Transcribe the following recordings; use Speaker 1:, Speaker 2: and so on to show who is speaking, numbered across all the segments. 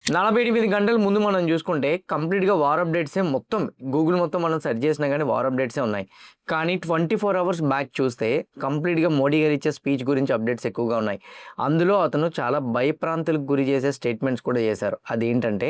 Speaker 1: 48 గంటల ముందు మనం చూసుకుంటే కంప్లీట్‌గా వార్ అప్డేట్సే మొత్తం గూగుల్ మొత్తం మనం సెర్చ్ చేసినా గానీ వార్ అప్డేట్సే ఉన్నాయి. కానీ 24 అవర్స్ బ్యాక్ చూస్తే కంప్లీట్‌గా మోడీ గారు ఇచ్చే స్పీచ్ గురించి అప్డేట్స్ ఎక్కువగా ఉన్నాయి. అందులో అతను చాలా భయప్రాంతులకు గురి చేసే స్టేట్మెంట్స్ కూడా చేశారు. అదేంటంటే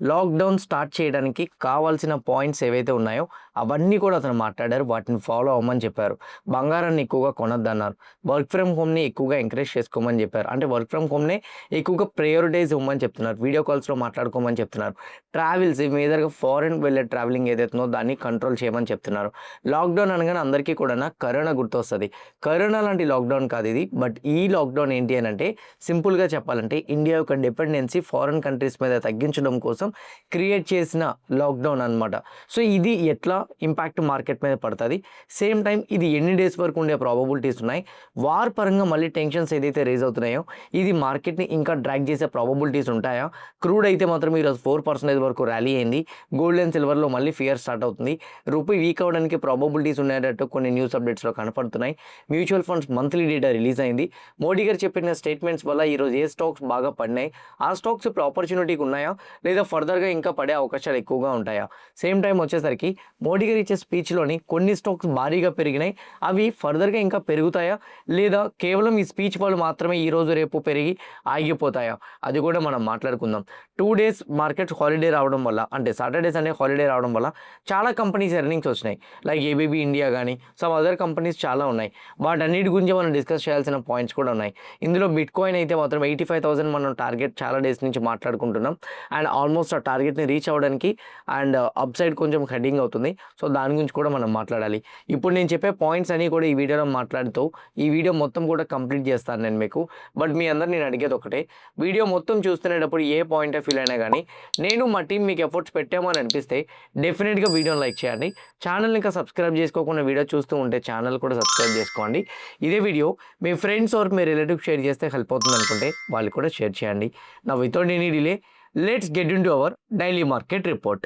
Speaker 1: లాక్‌డౌన్ స్టార్ట్ చేయడానికి కావాల్సిన పాయింట్స్ ఏవైతే ఉన్నాయో అవన్నీ కూడా అతను మాట్లాడారు. వాటిని ఫాలో అవ్వమని చెప్పారు. బంగారాన్ని ఎక్కువగా కొనొద్దన్నారు. వర్క్ ఫ్రమ్ హోమ్‌ని ఎక్కువగా ఎంకరేజ్ చేసుకోమని చెప్పారు. అంటే వర్క్ ఫ్రమ్ హోమ్‌నే ఎక్కువగా ప్రయారిటైజ్ ఇవ్వమని చెప్తున్నారు. వీడియో కాల్స్‌లో మాట్లాడుకోమని చెప్తున్నారు. ట్రావెల్స్ మేజర్‌గా ఫారెన్ వెళ్ళే ట్రావెలింగ్ ఏదైతుందో దాన్ని కంట్రోల్ చేయమని చెప్తున్నారు. లాక్‌డౌన్ అనగానే అందరికీ కూడాను కరోనా గుర్తొస్తది. కరోనా లాంటి లాక్‌డౌన్ కాదు ఇది. బట్ ఈ లాక్‌డౌన్ ఏంటి అనంటే సింపుల్‌గా చెప్పాలంటే ఇండియా యొక్క డిపెండెన్సీ ఫారెన్ కంట్రీస్ మీద తగ్గించడం కోసం క్రియేట్ చేసిన లాక్‌డౌన్ అన్నమాట. సో ఇది ఎట్లా ఇంపాక్ట్ మార్కెట్ మీద పడతది? సేమ్ టైమ్ ఇది ఎన్ని డేస్ వరకు ఉండే ప్రాబబిలిటీస్ ఉన్నాయి? వార్ పరంగా మళ్ళీ టెన్షన్స్ ఏదైతే రైజ్ అవుతున్నాయో ఇది మార్కెట్‌ని ఇంకా డ్రాగ్ చేసే ప్రాబబిలిటీస్ ఉంటాయా? క్రూడ్ అయితే మాత్రం ఈరోజు 4% వరకు ర్యాలీ అయింది. గోల్డ్ అండ్ సిల్వర్‌లో మళ్ళీ ఫియర్ స్టార్ట్ అవుతుంది. రూపీ వీక్ అవ్వడానికి ప్రాబబిలిటీస్ ఉన్నాయన్నట్టు కొన్ని న్యూస్ అప్డేట్స్‌లో కనపడుతున్నాయి. Mutual funds monthly data release అయింది. మోడీ గారు చెప్పిన స్టేట్మెంట్స్ వల్ల ఈరోజు ఏ స్టాక్స్ బాగా పడినాయి? ఆ స్టాక్స్ ఇప్పుడు ఆపర్చునిటీకి ఉన్నాయా? లేదా ఫర్దర్‌గా ఇంకా పడే అవకాశాలు ఎక్కువగా ఉంటాయా? సేమ్ టైమ్ వచ్చేసరికి మోడీ గారు ఇచ్చే స్పీచ్‌లోని కొన్ని స్టాక్స్ భారీగా పెరిగినాయి. అవి ఫర్దర్‌గా ఇంకా పెరుగుతాయా? లేదా కేవలం ఈ స్పీచ్ వల్ల మాత్రమే ఈరోజు రేపు పెరిగి ఆగిపోతాయా? అది కూడా మనం మాట్లాడుకుందాం. 2 డేస్ మార్కెట్స్ హాలిడే రావడం వల్ల అంటే సాటర్డే, సండే హాలిడే రావడం వల్ల చాలా కంపెనీస్ ఎర్నింగ్స్ వచ్చినాయి. లైక్ ఏబీబీ ఇండియా గానీ, సమ్ అదర్ కంపెనీస్ చాలా ఉన్నాయి. వాటన్నిటి గురించి మనం డిస్కస్ చేయాల్సిన పాయింట్స్ కూడా ఉన్నాయి. ఇందులో బిట్‌కాయిన్ అయితే మాత్రం 85,000 మనం టార్గెట్ చాలా డేస్ నుంచి మాట్లాడుకుంటున్నాం. అండ్ ఆల్మోస్ట్ ఆ టార్గెట్‌ని రీచ్ అవ్వడానికి అండ్ అప్ సైడ్ కొంచెం హెడ్డింగ్ అవుతుంది. సో దాని గురించి కూడా మనం మాట్లాడాలి. ఇప్పుడు నేను చెప్పే పాయింట్స్ అన్నీ కూడా ఈ వీడియోలో మాట్లాడుతూ ఈ వీడియో మొత్తం కూడా కంప్లీట్ చేస్తాను నేను మీకు. బట్ మీ అందరిని నేను అడిగేది ఒకటే, వీడియో మొత్తం చూస్తునేటప్పుడు ఏ పాయింట్ ఆఫ్ వ్యూలో అయినా కానీ నేను మా టీం మీకు ఎఫర్ట్స్ పెట్టామని అనిపిస్తే డెఫినెట్గా వీడియోని లైక్ చేయండి. ఛానల్ ఇంకా సబ్స్క్రైబ్ చేసుకోకుండా వీడియో చూస్తూ ఉంటే ఛానల్ కూడా సబ్స్క్రైబ్ చేసుకోండి. ఇదే వీడియో మీ ఫ్రెండ్స్ ఆర్ మీ రిలేటివ్ షేర్ చేస్తే హెల్ప్ అవుతుంది అనుకుంటే వాళ్ళు కూడా షేర్ చేయండి. నా without any delay let's get into our daily market report.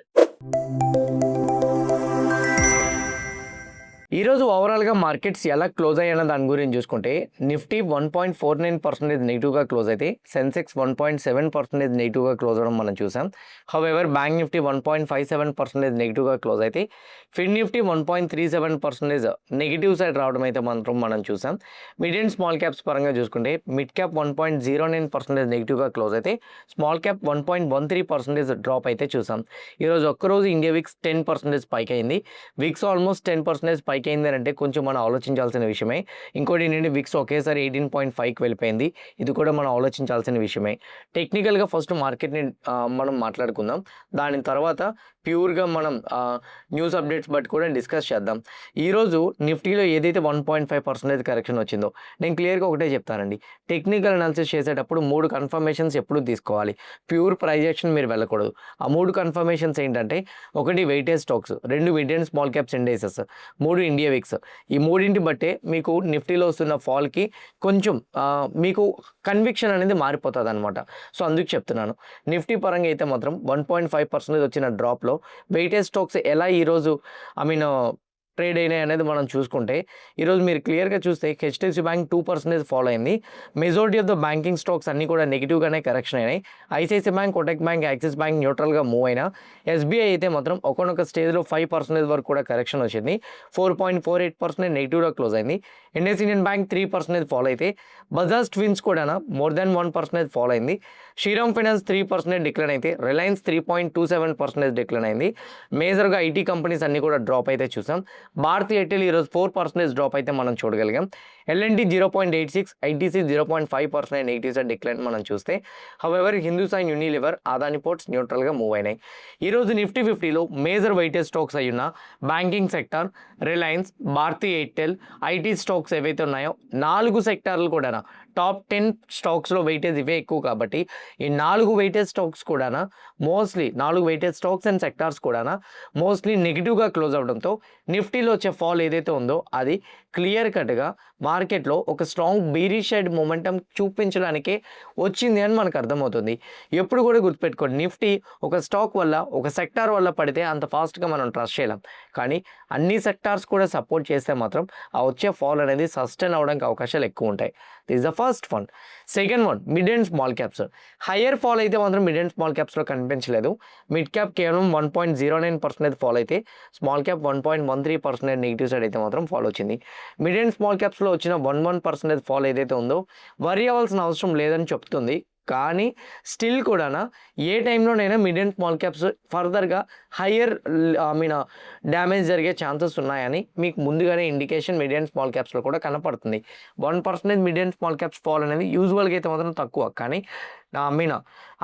Speaker 1: ఈరోజు ఓవరాల్‌గా మార్కెట్స్ ఎలా క్లోజ్ అయ్యాయన్న దాని గురించి చూసుకుంటే నిఫ్టీ 1.49% నెగెటివ్‌గా క్లోజ్ అయితే సెన్సెక్స్ 1.7% నెగెటివ్‌గా క్లోజ్ అవ్వడం మనం చూసాం. హౌఎవర్ బ్యాంక్ నిఫ్టీ 1.57% నెగెటివ్‌గా క్లోజ్ అయితే ఫిన్ నిఫ్టీ 1.37% నెగెటివ్ సైడ్ రావడం అయితే మాత్రం మనం చూసాం. మిడ్ అండ్ స్మాల్ క్యాప్స్ పరంగా చూసుకుంటే మిడ్ క్యాప్ 1.09% నెగెటివ్‌గా క్లోజ్ అయితే స్మాల్ క్యాప్ 1.13% డ్రాప్ అయితే చూసాం. ఈరోజు ఒక్కరోజు ఇండియా విక్స్ 10% స్పైక్ అయింది. విక్స్ ఆల్మోస్ట్ 10% స్పైక్ అయిందంటే కొంచెం మనం ఆలోచించాల్సిన విషయమే. ఇంకోటి ఏంటంటే విక్స్ ఒకేసారి 18.5కి వెళ్ళిపోయింది. ఇది కూడా మనం ఆలోచించాల్సిన విషయమే. టెక్నికల్‌గా ఫస్ట్ మార్కెట్‌ని మనం మాట్లాడుకుందాం. దాని తర్వాత ప్యూర్‌గా మనం న్యూస్ అప్డేట్స్ బట్టి కూడా డిస్కస్ చేద్దాం. ఈరోజు నిఫ్టీలో ఏదైతే 1.5% కరెక్షన్ వచ్చిందో నేను క్లియర్‌గా ఒకటే చెప్తానండి. టెక్నికల్ అనాలిసిస్ చేసేటప్పుడు 3 కన్ఫర్మేషన్స్ ఎప్పుడు తీసుకోవాలి. ప్యూర్ ప్రైస్ యాక్షన్ మీరు వెళ్ళకూడదు. ఆ 3 కన్ఫర్మేషన్స్ ఏంటంటే 1 weightage stocks, 2 mid and small caps indexes, 3 India VIX. ఈ మూడింటి బట్టే మీకు నిఫ్టీలో వస్తున్న ఫాల్‌కి కొంచెం మీకు కన్విక్షన్ అనేది మారిపోతుందన్నమాట. సో అందుకు చెప్తున్నాను. నిఫ్టీ పరంగా అయితే మాత్రం 1.5% వచ్చిన డ్రాప్‌లో వెయిటేజ్ స్టాక్స్ ఎలా ఈరోజు ఐ మీన్ ట్రేడ్ అయినాయి అనేది మనం చూసుకుంటే ఈరోజు మీరు క్లియర్‌గా చూస్తే హెచ్‌డిఎఫ్‌సి బ్యాంక్ 2% ఫాలో అయింది. Majority of the banking stocks అన్నీ కూడా నెగెటివ్‌గానే కరెక్షన్ అయినాయి. ICICI bank, Kotak bank, axis bank న్యూట్రల్‌గా మూవ్ అయినా ఎస్బీఐ అయితే మాత్రం ఒకానొక స్టేజ్‌లో 5% వరకు కూడా కరెక్షన్ వచ్చింది. 4.48% నెగెటివ్‌లో క్లోజ్ అయింది. ఇండస్ ఇండియన్ బ్యాంక్ 3% ఫాలో అయితే బజాజ్ ట్విన్స్ కూడా మోర్ దాన్ 1% ఫాలో అయింది. శ్రీరామ్ ఫైనాన్స్ 3% డిక్లైన్ అయితే రిలయన్స్ 3.27% డిక్లైన్ అయింది. మేజర్‌గా ఐటీ కంపెనీస్ అన్నీ కూడా డ్రాప్ అయితే చూసాం. భారతీ ఎయిర్టెల్ ఈరోజు 4% డ్రాప్ అయితే మనం చూడగలిగాం. L&T 0.86, ITC 0.5% negative side decline మనం చూస్తే however Hindustan Unilever, Adani Ports న్యూట్రల్‌గా మూవ్ అయినాయి. ఈరోజు నిఫ్టీ 50లో మేజర్ వెయిటేజ్ స్టాక్స్ అయ్యున్న banking sector, Reliance, Bharti Airtel, IT stocks ఏవైతే ఉన్నాయో 4 సెక్టార్లు కూడా టాప్ 10 స్టాక్స్‌లో వెయిటేజ్ ఇవే ఎక్కువ కాబట్టి ఈ 4 వెయిటేజ్ స్టాక్స్ కూడా mostly 4 weightage stocks and sectors కూడా మోస్ట్లీ నెగెటివ్‌గా క్లోజ్ అవ్వడంతో నిఫ్టీలో వచ్చే ఫాల్ ఏదైతే ఉందో అది క్లియర్ కట్గా మార్కెట్లో ఒక స్ట్రాంగ్ బీరిష్ సైడ్ మొమెంటం చూపించడానికే వచ్చింది అని మనకు అర్థమవుతుంది. ఎప్పుడు కూడా గుర్తుపెట్టుకోండి, నిఫ్టీ ఒక స్టాక్ వల్ల ఒక సెక్టార్ వల్ల పడితే అంత ఫాస్ట్గా మనం ట్రస్ట్ చేయలేం. కానీ అన్ని సెక్టార్స్ కూడా సపోర్ట్ చేస్తే మాత్రం ఆ వచ్చే ఫాల్ అనేది సస్టైన్ అవడానికి అవకాశాలు ఎక్కువ ఉంటాయి. This the first one. Second one, mid and small caps. Higher fall అయితే మాత్రం మిడ్ అండ్ స్మాల్ క్యాప్స్లో కనిపించలేదు. మిడ్ క్యాప్ కేవలం 1.09% ఫాల్ అయితే స్మాల్ క్యాప్ 1.13% నెగిటివ్ సైడ్ అయితే మాత్రం ఫాల్ వచ్చింది. మిడ్ అండ్ స్మాల్ క్యాప్స్లో వచ్చిన 1% ఫాల్ ఏదైతే ఉందో వరీ అవ్వాల్సిన అవసరం లేదని చెప్తుంది. కానీ స్టిల్ కూడా ఏ టైంలోనైనా మిడ్ అండ్ స్మాల్ క్యాప్స్ ఫర్దర్గా హయ్యర్ డ్యామేజ్ జరిగే ఛాన్సెస్ ఉన్నాయని మీకు ముందుగానే ఇండికేషన్ మిడ్ అండ్ స్మాల్ క్యాప్స్లో కూడా కనపడుతుంది. 1% mid and small caps fall అనేది యూజువల్గా అయితే మాత్రం తక్కువ. కానీ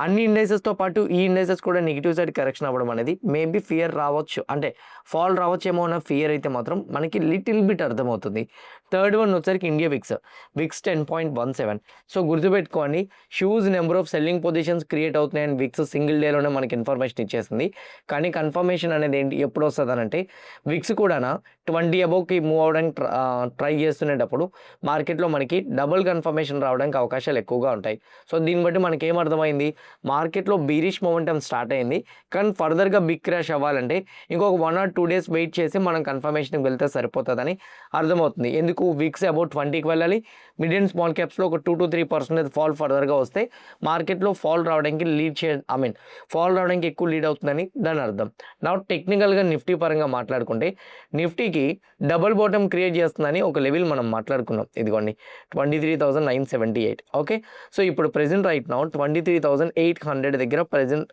Speaker 1: అన్ని ఇండైసెస్తో పాటు ఈ ఇండైసెస్ కూడా నెగిటివ్ సైడ్ కరెక్షన్ అవ్వడం అనేది మేబీ ఫియర్ రావచ్చు, అంటే ఫాల్ రావచ్చేమో అన్న ఫియర్ అయితే మాత్రం మనకి లిటిల్ బిట్ అర్థమవుతుంది. థర్డ్ వన్ వచ్చరికి ఇండియా విక్స్ 10.17. సో గుర్తుపెట్టుకోండి, huge number of selling positions create అవుతున్నాయని విక్స్ సింగిల్ డేలోనే మనకి ఇన్ఫర్మేషన్ ఇచ్చేసింది. కానీ కన్ఫర్మేషన్ అనేది ఏంటి, ఎప్పుడు వస్తుంది అంటే విక్స్ కూడా 20 అబోవ్కి మూవ్ అవడానికి ట్రై చేస్తునేటప్పుడు మార్కెట్లో మనకి డబుల్ కన్ఫర్మేషన్ రావడానికి అవకాశాలు ఎక్కువగా ఉంటాయి. సో దీన్ని బట్టి మనకి ఏమర్థమైంది, మార్కెట్లో బీరిష్ మొమెంటం స్టార్ట్ అయింది. కానీ ఫర్దర్గా బిగ్ క్రాష్ అవ్వాలంటే ఇంకొక 1 or 2 days వెయిట్ చేసి మనం కన్ఫర్మేషన్కి వెళ్తే సరిపోతుందని అర్థమవుతుంది. ఎందుకు, విక్స్ అబౌట్ 20కి వెళ్ళాలి, మిడ్ అండ్ స్మాల్ క్యాప్స్లో ఒక 2 to 3% ఫాల్ ఫర్దర్గా వస్తే మార్కెట్లో ఫాల్ రావడానికి ఫాల్ రావడానికి ఎక్కువ లీడ్ అవుతుందని దాని అర్థం. నా టెక్నికల్గా నిఫ్టీ పరంగా మాట్లాడుకుంటే నిఫ్టీకి డబుల్ బాటమ్ క్రియేట్ చేస్తుందని ఒక లెవెల్ మనం మాట్లాడుకున్నాం. ఇదిగోండి 23,978. ఓకే, సో ఇప్పుడు ప్రెజెంట్ రైట్ నౌ 23,800 దగ్గర ప్రెజెంట్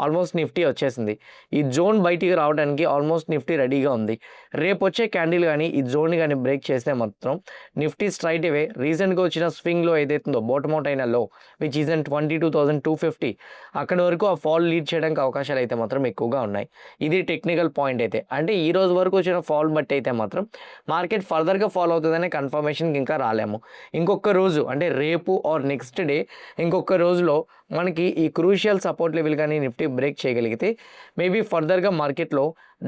Speaker 1: ఆల్మోస్ట్ నిఫ్టీ వచ్చేసింది. ఈ జోన్ బయటికి రావడానికి ఆల్మోస్ట్ నిఫ్టీ రెడీగా ఉంది. రేపు వచ్చే క్యాండిల్ కానీ ఈ జోన్ కానీ బ్రేక్ చేస్తే మాత్రం నిఫ్టీ స్ట్రైట్ అవే రీసెంట్గా వచ్చిన స్వింగ్లో ఏదైతుందో బాటమ్ అవుట్ అయిన లో విచ్ ఈజ్ 22,250 అక్కడ వరకు ఆ ఫాల్ లీడ్ చేయడానికి అవకాశాలు అయితే మాత్రం ఎక్కువగా ఉన్నాయి. ఇది టెక్నికల్ పాయింట్ అయితే, అంటే ఈ రోజు వరకు వచ్చిన ఫాల్ బట్టి అయితే మాత్రం మార్కెట్ ఫర్దర్గా ఫాల్ అవుతుందనే కన్ఫర్మేషన్కి ఇంకా రాలేము. ఇంకొక రోజు అంటే రేపు ఆర్ నెక్స్ట్ డే ఇంకొక రోజులో మనకి ఈ క్రూషియల్ సపోర్ట్ లెవెల్ కానీ నిఫ్టీ బ్రేక్ చేయగలిగితే మేబీ ఫర్దర్గా మార్కెట్లో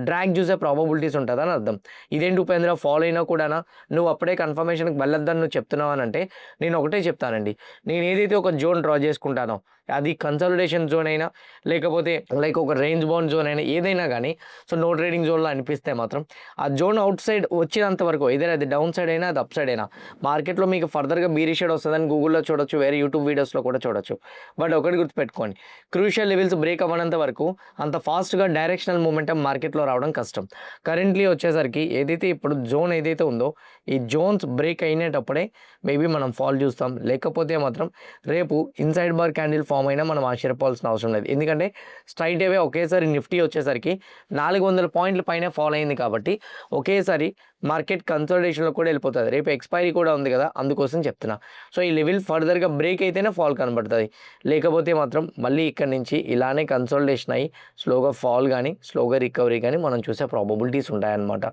Speaker 1: డ్రాగ్ చూసే ప్రాబబిలిటీస్ ఉంటుందని అర్థం. ఇదేంటి ఉపేంద్ర, ఫాలో అయినా కూడా నువ్వు అప్పుడే కన్ఫర్మేషన్కి వెళ్ళొద్దని నువ్వు చెప్తున్నావు అని అంటే నేను ఒకటే చెప్తానండి, నేను ఏదైతే ఒక జోన్ డ్రా చేసుకుంటానో అది కన్సల్టేషన్ జోన్ అయినా లేకపోతే లైక్ ఒక రేంజ్ బౌండ్ జోన్ అయినా ఏదైనా కానీ, సో నో ట్రేడింగ్ జోన్లో అనిపిస్తే మాత్రం ఆ జోన్ అవుట్ సైడ్ వచ్చినంత వరకు ఏదైనా అది డౌన్ సైడ్ అయినా అది అప్ సైడ్ అయినా మార్కెట్లో మీకు ఫర్దర్గా బీరిష్ షేడ్ వస్తుందని గూగుల్లో చూడొచ్చు, వేరే యూట్యూబ్ వీడియోస్లో కూడా చూడొచ్చు. బట్ ఒకటి గుర్తుపెట్టుకోండి, క్రూషియల్ లెవెల్స్ బ్రేక్ అవ్వనంత వరకు అంత ఫాస్ట్గా డైరెక్షనల్ మూమెంటం మార్కెట్లో రావడం కష్టం. కరెంట్లీ వచ్చేసరికి ఏదైతే ఇప్పుడు జోన్ ఏదైతే ఉందో ఈ జోన్స్ బ్రేక్ అయినప్పుడే మేబీ మనం ఫాల్ చూస్తాం. లేకపోతే మాత్రం రేపు ఇన్సైడ్ బార్ క్యాండిల్ ఫామ్ అయినా మనం ఆశ్చర్యపోవాల్సిన అవసరం లేదు. ఎందుకంటే స్ట్రైట్ అవే ఒకేసారి నిఫ్టీ వచ్చేసరికి 400 పాయింట్ల పైన ఫాల్ అయింది కాబట్టి ఒకేసారి మార్కెట్ కన్సల్టేషన్లో కూడా వెళ్ళిపోతుంది. రేపు ఎక్స్పైరీ కూడా ఉంది కదా, అందుకోసం చెప్తున్నా. సో ఈ లెవెల్ ఫర్దర్గా బ్రేక్ అయితేనే ఫాల్ కనబడుతుంది, లేకపోతే మాత్రం మళ్ళీ ఇక్కడ నుంచి ఇలానే కన్సల్టేషన్ అయ్యి స్లోగా ఫాల్ కానీ స్లోగా రికవరీ కానీ మనం చూసే ప్రాబబిలిటీస్ ఉంటాయన్నమాట.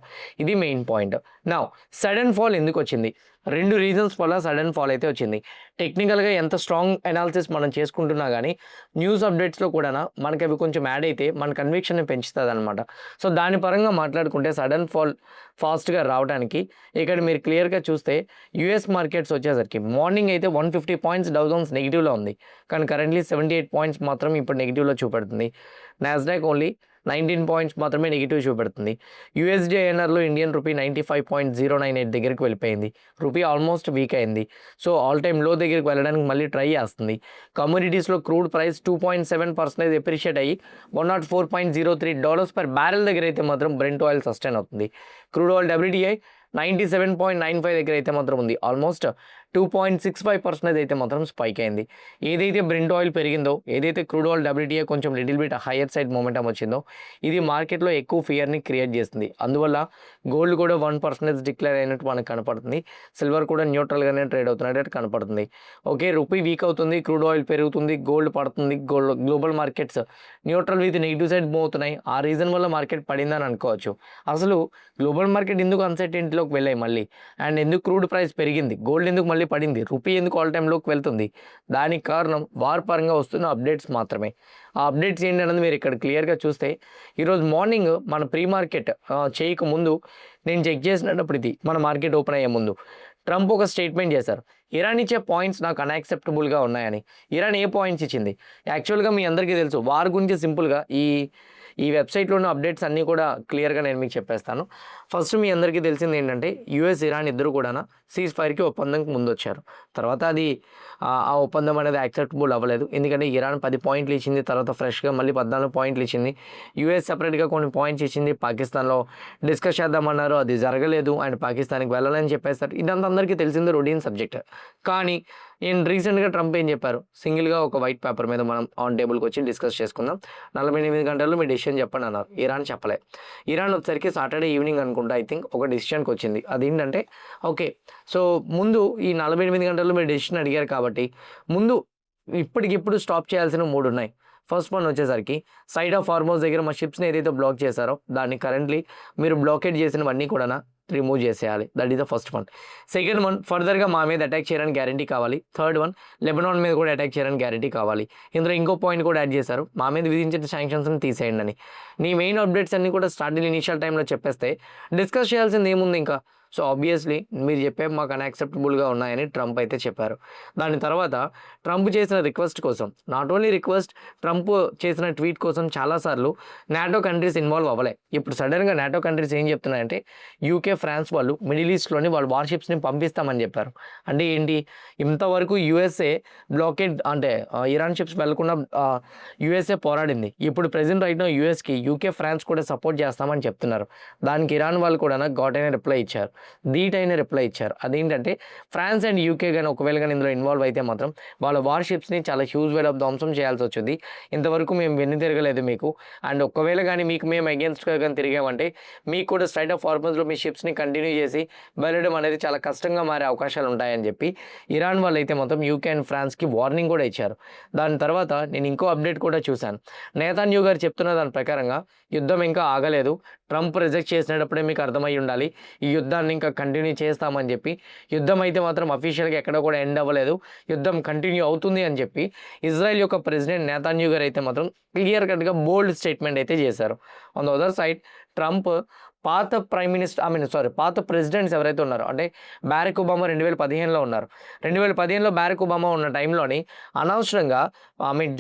Speaker 1: ఇది మెయిన్ పాయింట్. నా సడన్ ఫాల్ ఎందుకు వచ్చింది, 2 రీజన్స్ వల్ల సడన్ ఫాల్ అయితే వచ్చింది. టెక్నికల్గా ఎంత స్ట్రాంగ్ అనాలిసిస్ మనం చేసుకుంటున్నా కానీ న్యూస్ అప్డేట్స్లో కూడా మనకి అవి కొంచెం యాడ్ అయితే మన కన్విక్షన్ని పెంచుతుంది అనమాట. సో దాని పరంగా మాట్లాడుకుంటే సడన్ ఫాల్ ఫాస్ట్గా రావడానికి ఇక్కడ మీరు క్లియర్గా చూస్తే యూఎస్ మార్కెట్స్ వచ్చేసరికి మార్నింగ్ అయితే 150 పాయింట్స్ డౌ జోన్స్ నెగిటివ్లో ఉంది, కానీ కరెంట్లీ 78 పాయింట్స్ మాత్రం ఇప్పుడు నెగిటివ్లో చూపెడుతుంది. నాస్డాక్ ఓన్లీ 19 పాయింట్స్ మాత్రమే నెగిటివ్ చూపెడుతుంది. యూఎస్డిఐఎన్ఆర్లో ఇండియన్ రూపీ 95.098 దగ్గరికి వెళ్ళిపోయింది. రూపీ ఆల్మోస్ట్ వీక్ అయింది. సో ఆల్ టైమ్ లో దగ్గరికి వెళ్ళడానికి మళ్ళీ ట్రై చేస్తుంది. కమోడిటీస్లో క్రూడ్ ప్రైస్ 2.7% ఎప్రిషియేట్ అయ్యి $104.03 per బ్యారెల్ దగ్గర అయితే మాత్రం బ్రెంట్ ఆయిల్ సస్టైన్ అవుతుంది. క్రూడ్ ఆయిల్ WTI 97.95 దగ్గర అయితే మాత్రం ఉంది. ఆల్మోస్ట్ 2.65% అయితే మాత్రం స్పైక్ అయింది. ఏదైతే బ్రెంట్ ఆయిల్ పెరిగిందో, ఏదైతే క్రూడ్ ఆయిల్ WTI కొంచెం little bit higher side momentum వచ్చిందో ఇది మార్కెట్లో ఎక్కువ ఫియర్ని క్రియేట్ చేస్తుంది. అందువల్ల గోల్డ్ కూడా 1% డిక్లేర్ అయినట్టు మనకు కనపడుతుంది. సిల్వర్ కూడా న్యూట్రల్గానే ట్రేడ్ అవుతున్నట్టు కనపడుతుంది. ఓకే, రూపీ వీక్ అవుతుంది, క్రూడ్ ఆయిల్ పెరుగుతుంది, గోల్డ్ పడుతుంది, global markets neutral with negative side move అవుతున్నాయి. ఆ రీజన్ వల్ల మార్కెట్ పడిందని అనుకోవచ్చు. అసలు గ్లోబల్ మార్కెట్ ఎందుకు అన్సర్టెనిటీలోకి వెళ్ళాయి మళ్ళీ, అండ్ ఎందుకు క్రూడ్ ప్రైస్ పెరిగింది, గోల్డ్ ఎందుకు మళ్ళీ మళ్ళీ పడింది. రూపీ ఎందుకు ఆల్ టైమ్ లోకి వెళ్తుంది? దానికి కారణం వార్ పరంగా వస్తున్న అప్డేట్స్ మాత్రమే. ఆ అప్డేట్స్ ఏంటన్నది మీరు ఇక్కడ క్లియర్గా చూస్తే, ఈరోజు మార్నింగ్ మన ప్రీ మార్కెట్ చేయక ముందు నేను చెక్ చేసినప్పుడు, ఇది మన మార్కెట్ ఓపెన్ అయ్యే ముందు ట్రంప్ ఒక స్టేట్మెంట్ చేశారు. ఇరాన్ ఇచ్చే పాయింట్స్ నాకు అన్యాక్సెప్టబుల్గా ఉన్నాయని. ఇరాన్ ఏ పాయింట్స్ ఇచ్చింది? యాక్చువల్గా మీ అందరికీ తెలుసు, వార్ గురించి సింపుల్గా ఈ వెబ్సైట్లో ఉన్న అప్డేట్స్ అన్నీ కూడా క్లియర్గా నేను మీకు చెప్పేస్తాను. ఫస్ట్ మీ అందరికీ తెలిసింది ఏంటంటే, యూఎస్ ఇరాన్ ఇద్దరు కూడా సీజ్ ఫైర్కి ఒప్పందంకి ముందు వచ్చారు. తర్వాత అది ఆ ఒప్పందం అనేది యాక్సెప్టబుల్ అవ్వలేదు. ఎందుకంటే ఇరాన్ 10 పాయింట్లు ఇచ్చింది, తర్వాత ఫ్రెష్గా మళ్ళీ 14 పాయింట్లు ఇచ్చింది. యూఎస్ సపరేట్గా కొన్ని పాయింట్స్ ఇచ్చింది. పాకిస్తాన్లో డిస్కస్ చేద్దామన్నారు, అది జరగలేదు అండ్ పాకిస్తాన్కి వెళ్ళాలని చెప్పేస్తారు. ఇదంతా అందరికీ తెలిసింది, రొటీన్ సబ్జెక్ట్. కానీ రీసెంట్గా ట్రంప్ ఏం చెప్పారు? సింగిల్గా ఒక వైట్ పేపర్ మీద మనం ఆన్ టేబుల్కి వచ్చి డిస్కస్ చేసుకుందాం, 48 గంటల్లో మీ డెసిషన్ చెప్పండి అన్నారు. ఇరాన్ చెప్పలే. ఇరాన్ వచ్చేసరికి సాటర్డే ఈవినింగ్ అనుకుంటా, ఐ థింక్ ఒక డెసిషన్కి వచ్చింది. అదేంటంటే, ఓకే సో ముందు ఈ 48 గంటల్లో మీరు డెసిషన్ అడిగారు కాబట్టి ముందు ఇప్పటికిప్పుడు స్టాప్ చేయాల్సిన 3 ఉన్నాయి. ఫస్ట్ వన్ వచ్చేసరికి సైడ్ ఆఫ్ హార్మోస్ దగ్గర మా షిప్స్ని ఏదైతే బ్లాక్ చేశారో దాన్ని కరెంట్లీ మీరు బ్లాకేట్ చేసినవన్నీ కూడా రిమూవ్ చేసేయాలి. That is the first one. Second one, ఫర్దర్గా మా మీద అటాక్ చేయడానికి గ్యారంటీ కావాలి. థర్డ్ వన్, లెబనాన్ మీద కూడా అటాక్ చేయడానికి గ్యారంటీ కావాలి. ఇందులో ఇంకో పాయింట్ కూడా యాడ్ చేశారు, మా మీద విధించిన శాంక్షన్స్ని తీసేయండి అని. నీ మెయిన్ అప్డేట్స్ అన్నీ కూడా స్టార్టింగ్ ఇనిషియల్ టైంలో చెప్పేస్తే డిస్కస్ చేయాల్సింది ఏముంది ఇంకా? సో ఆబ్వియస్లీ మీరు చెప్పే మాకు అన్యాక్సెప్టబుల్గా ఉన్నాయని ట్రంప్ అయితే చెప్పారు. దాని తర్వాత ట్రంప్ చేసిన రిక్వెస్ట్ కోసం, నాట్ ఓన్లీ రిక్వెస్ట్, ట్రంప్ చేసిన ట్వీట్ కోసం చాలాసార్లు నాటో కంట్రీస్ ఇన్వాల్వ్ అవ్వలే. ఇప్పుడు సడన్గా నాటో కంట్రీస్ ఏం చెప్తున్నాయంటే, యూకే, ఫ్రాన్స్ వాళ్ళు మిడిల్ ఈస్ట్లోని వాళ్ళ వార్షిప్స్ని పంపిస్తామని చెప్పారు. అంటే ఏంటి? ఇంతవరకు యూఎస్ఏ బ్లాకేడ్ అంటే ఇరాన్ షిప్స్ వెళ్లకుండా యూఎస్ఏ పోరాడింది. ఇప్పుడు ప్రెజెంట్ రైట్ నో యూఎస్కి యూకే, ఫ్రాన్స్ కూడా సపోర్ట్ చేస్తామని చెప్తున్నారు. దానికి ఇరాన్ వాళ్ళు కూడా ఘాట్ అయిన రిప్లై ఇచ్చారు, ధీటైన రిప్లై ఇచ్చారు. అదేంటంటే, ఫ్రాన్స్ అండ్ యూకే కానీ ఒకవేళ కానీ ఇందులో ఇన్వాల్వ్ అయితే మాత్రం వాళ్ళ వార్షిప్స్ని చాలా హ్యూజ్ వేల్ ఆఫ్ ధ్వంసం చేయాల్సి వచ్చింది. ఇంతవరకు మేము వెన్ను తిరగలేదు మీకు, అండ్ ఒకవేళ కానీ మీకు మేము అగేన్స్ట్గా కానీ తిరిగామంటే మీకు కూడా స్ట్రైట్ ఆఫ్ హార్మోస్లో మీ షిప్స్ని కంటిన్యూ చేసి వెళ్ళడం అనేది చాలా కష్టంగా మారే అవకాశాలు ఉంటాయని చెప్పి ఇరాన్ వాళ్ళు అయితే మొత్తం యూకే అండ్ ఫ్రాన్స్కి వార్నింగ్ కూడా ఇచ్చారు. దాని తర్వాత నేను ఇంకో అప్డేట్ కూడా చూశాను. నేతన్యాహు గారు చెప్తున్న దాని ప్రకారంగా యుద్ధం ఇంకా ఆగలేదు, ట్రంప్ రిజెక్ట్ చేసినప్పుడే మీకు అర్థమై ఉండాలి, ఈ యుద్ధాన్ని ఇంకా కంటిన్యూ చేస్తామని చెప్పి. యుద్ధం అయితే మాత్రం అఫీషియల్గా ఎక్కడ కూడా ఎండ్ అవ్వలేదు, యుద్ధం కంటిన్యూ అవుతుంది అని చెప్పి ఇజ్రాయెల్ యొక్క ప్రెసిడెంట్ నేతన్యాహు గారు అయితే మాత్రం క్లియర్ కట్గా బోల్డ్ స్టేట్మెంట్ అయితే చేశారు. On the other side Trump పాత పాత ప్రెసిడెంట్స్ ఎవరైతే ఉన్నారో, అంటే బ్యారక్ ఒబామా 2015లో ఉన్నారు. 2015లో బ్యారక్ ఒబామా ఉన్న టైంలోని అనవసరంగా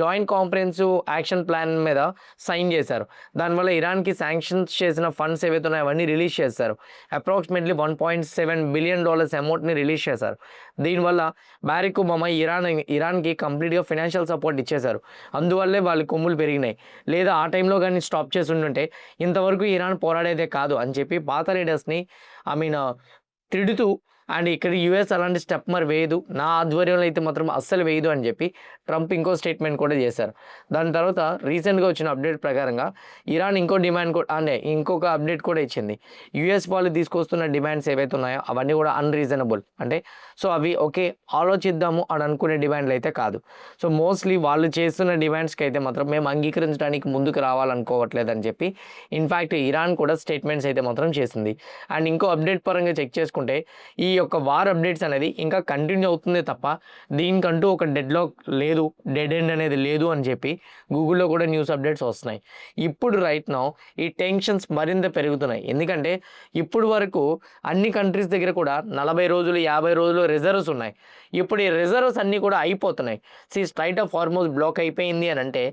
Speaker 1: జాయింట్ కాంప్రహెన్సివ్ యాక్షన్ ప్లాన్ మీద సైన్ చేశారు. దానివల్ల ఇరాన్కి శాంక్షన్స్ చేసిన ఫండ్స్ ఏవైతే ఉన్నాయో అవన్నీ రిలీజ్ చేశారు. అప్రాక్సిమేట్లీ $1.7 బిలియన్ అమౌంట్ని రిలీజ్ చేశారు. దీనివల్ల బ్యారక్ ఒబామా ఇరాన్కి కంప్లీట్గా ఫైనాన్షియల్ సపోర్ట్ ఇచ్చేశారు. అందువల్లే వాళ్ళ కొమ్ములు పెరిగినాయి. లేదా ఆ టైంలో కానీ స్టాప్ చేసి ఉంటుంటే ఇంతవరకు ఇరాన్ పోరాడేదే కాదు అని చెప్పి పాత లీడర్స్ని తిడుతూ, అండ్ ఇక్కడ యూఎస్ అలాంటి స్టెప్ మరి వేయదు, నా ఆధ్వర్యంలో అయితే మాత్రం అస్సలు వేయదు అని చెప్పి ట్రంప్ ఇంకో స్టేట్మెంట్ కూడా చేశారు. దాని తర్వాత రీసెంట్గా వచ్చిన అప్డేట్ ప్రకారంగా ఇరాన్ ఇంకో డిమాండ్ కూడా, అంటే ఇంకొక అప్డేట్ కూడా ఇచ్చింది. యూఎస్ వాళ్ళు తీసుకొస్తున్న డిమాండ్స్ ఏవైతే ఉన్నాయో అవన్నీ కూడా అన్రీజనబుల్, అంటే సో అవి ఓకే ఆలోచిద్దాము అని అనుకునే డిమాండ్లు అయితే కాదు. సో మోస్ట్లీ వాళ్ళు చేస్తున్న డిమాండ్స్కి అయితే మాత్రం మేము అంగీకరించడానికి ముందుకు రావాలనుకోవట్లేదని చెప్పి ఇన్ఫ్యాక్ట్ ఇరాన్ కూడా స్టేట్మెంట్స్ అయితే మాత్రం చేసింది. అండ్ ఇంకో అప్డేట్ పరంగా చెక్ చేసుకుంటే ఈ యొక్క వార్ అప్డేట్స్ అనేది ఇంకా కంటిన్యూ అవుతుంది తప్ప దీనికంటూ ఒక డెడ్ ఎండ్ అనేది లేదు అని చెప్పి గూగుల్లో కూడా న్యూస్ అప్డేట్స్ వస్తున్నాయి. ఇప్పుడు రైట్ నౌ ఈ టెన్షన్స్ మరింత పెరుగుతున్నాయి. ఎందుకంటే ఇప్పుడు వరకు అన్ని కంట్రీస్ దగ్గర కూడా 40 రోజులు 50 రోజులు రిజర్వ్స్ ఉన్నాయి. ఇప్పుడు ఈ రిజర్వ్స్ అన్నీ కూడా అయిపోతున్నాయి. స్ట్రైట్ ఆఫ్ హార్మోస్ బ్లాక్ అయిపోయింది అని అంటే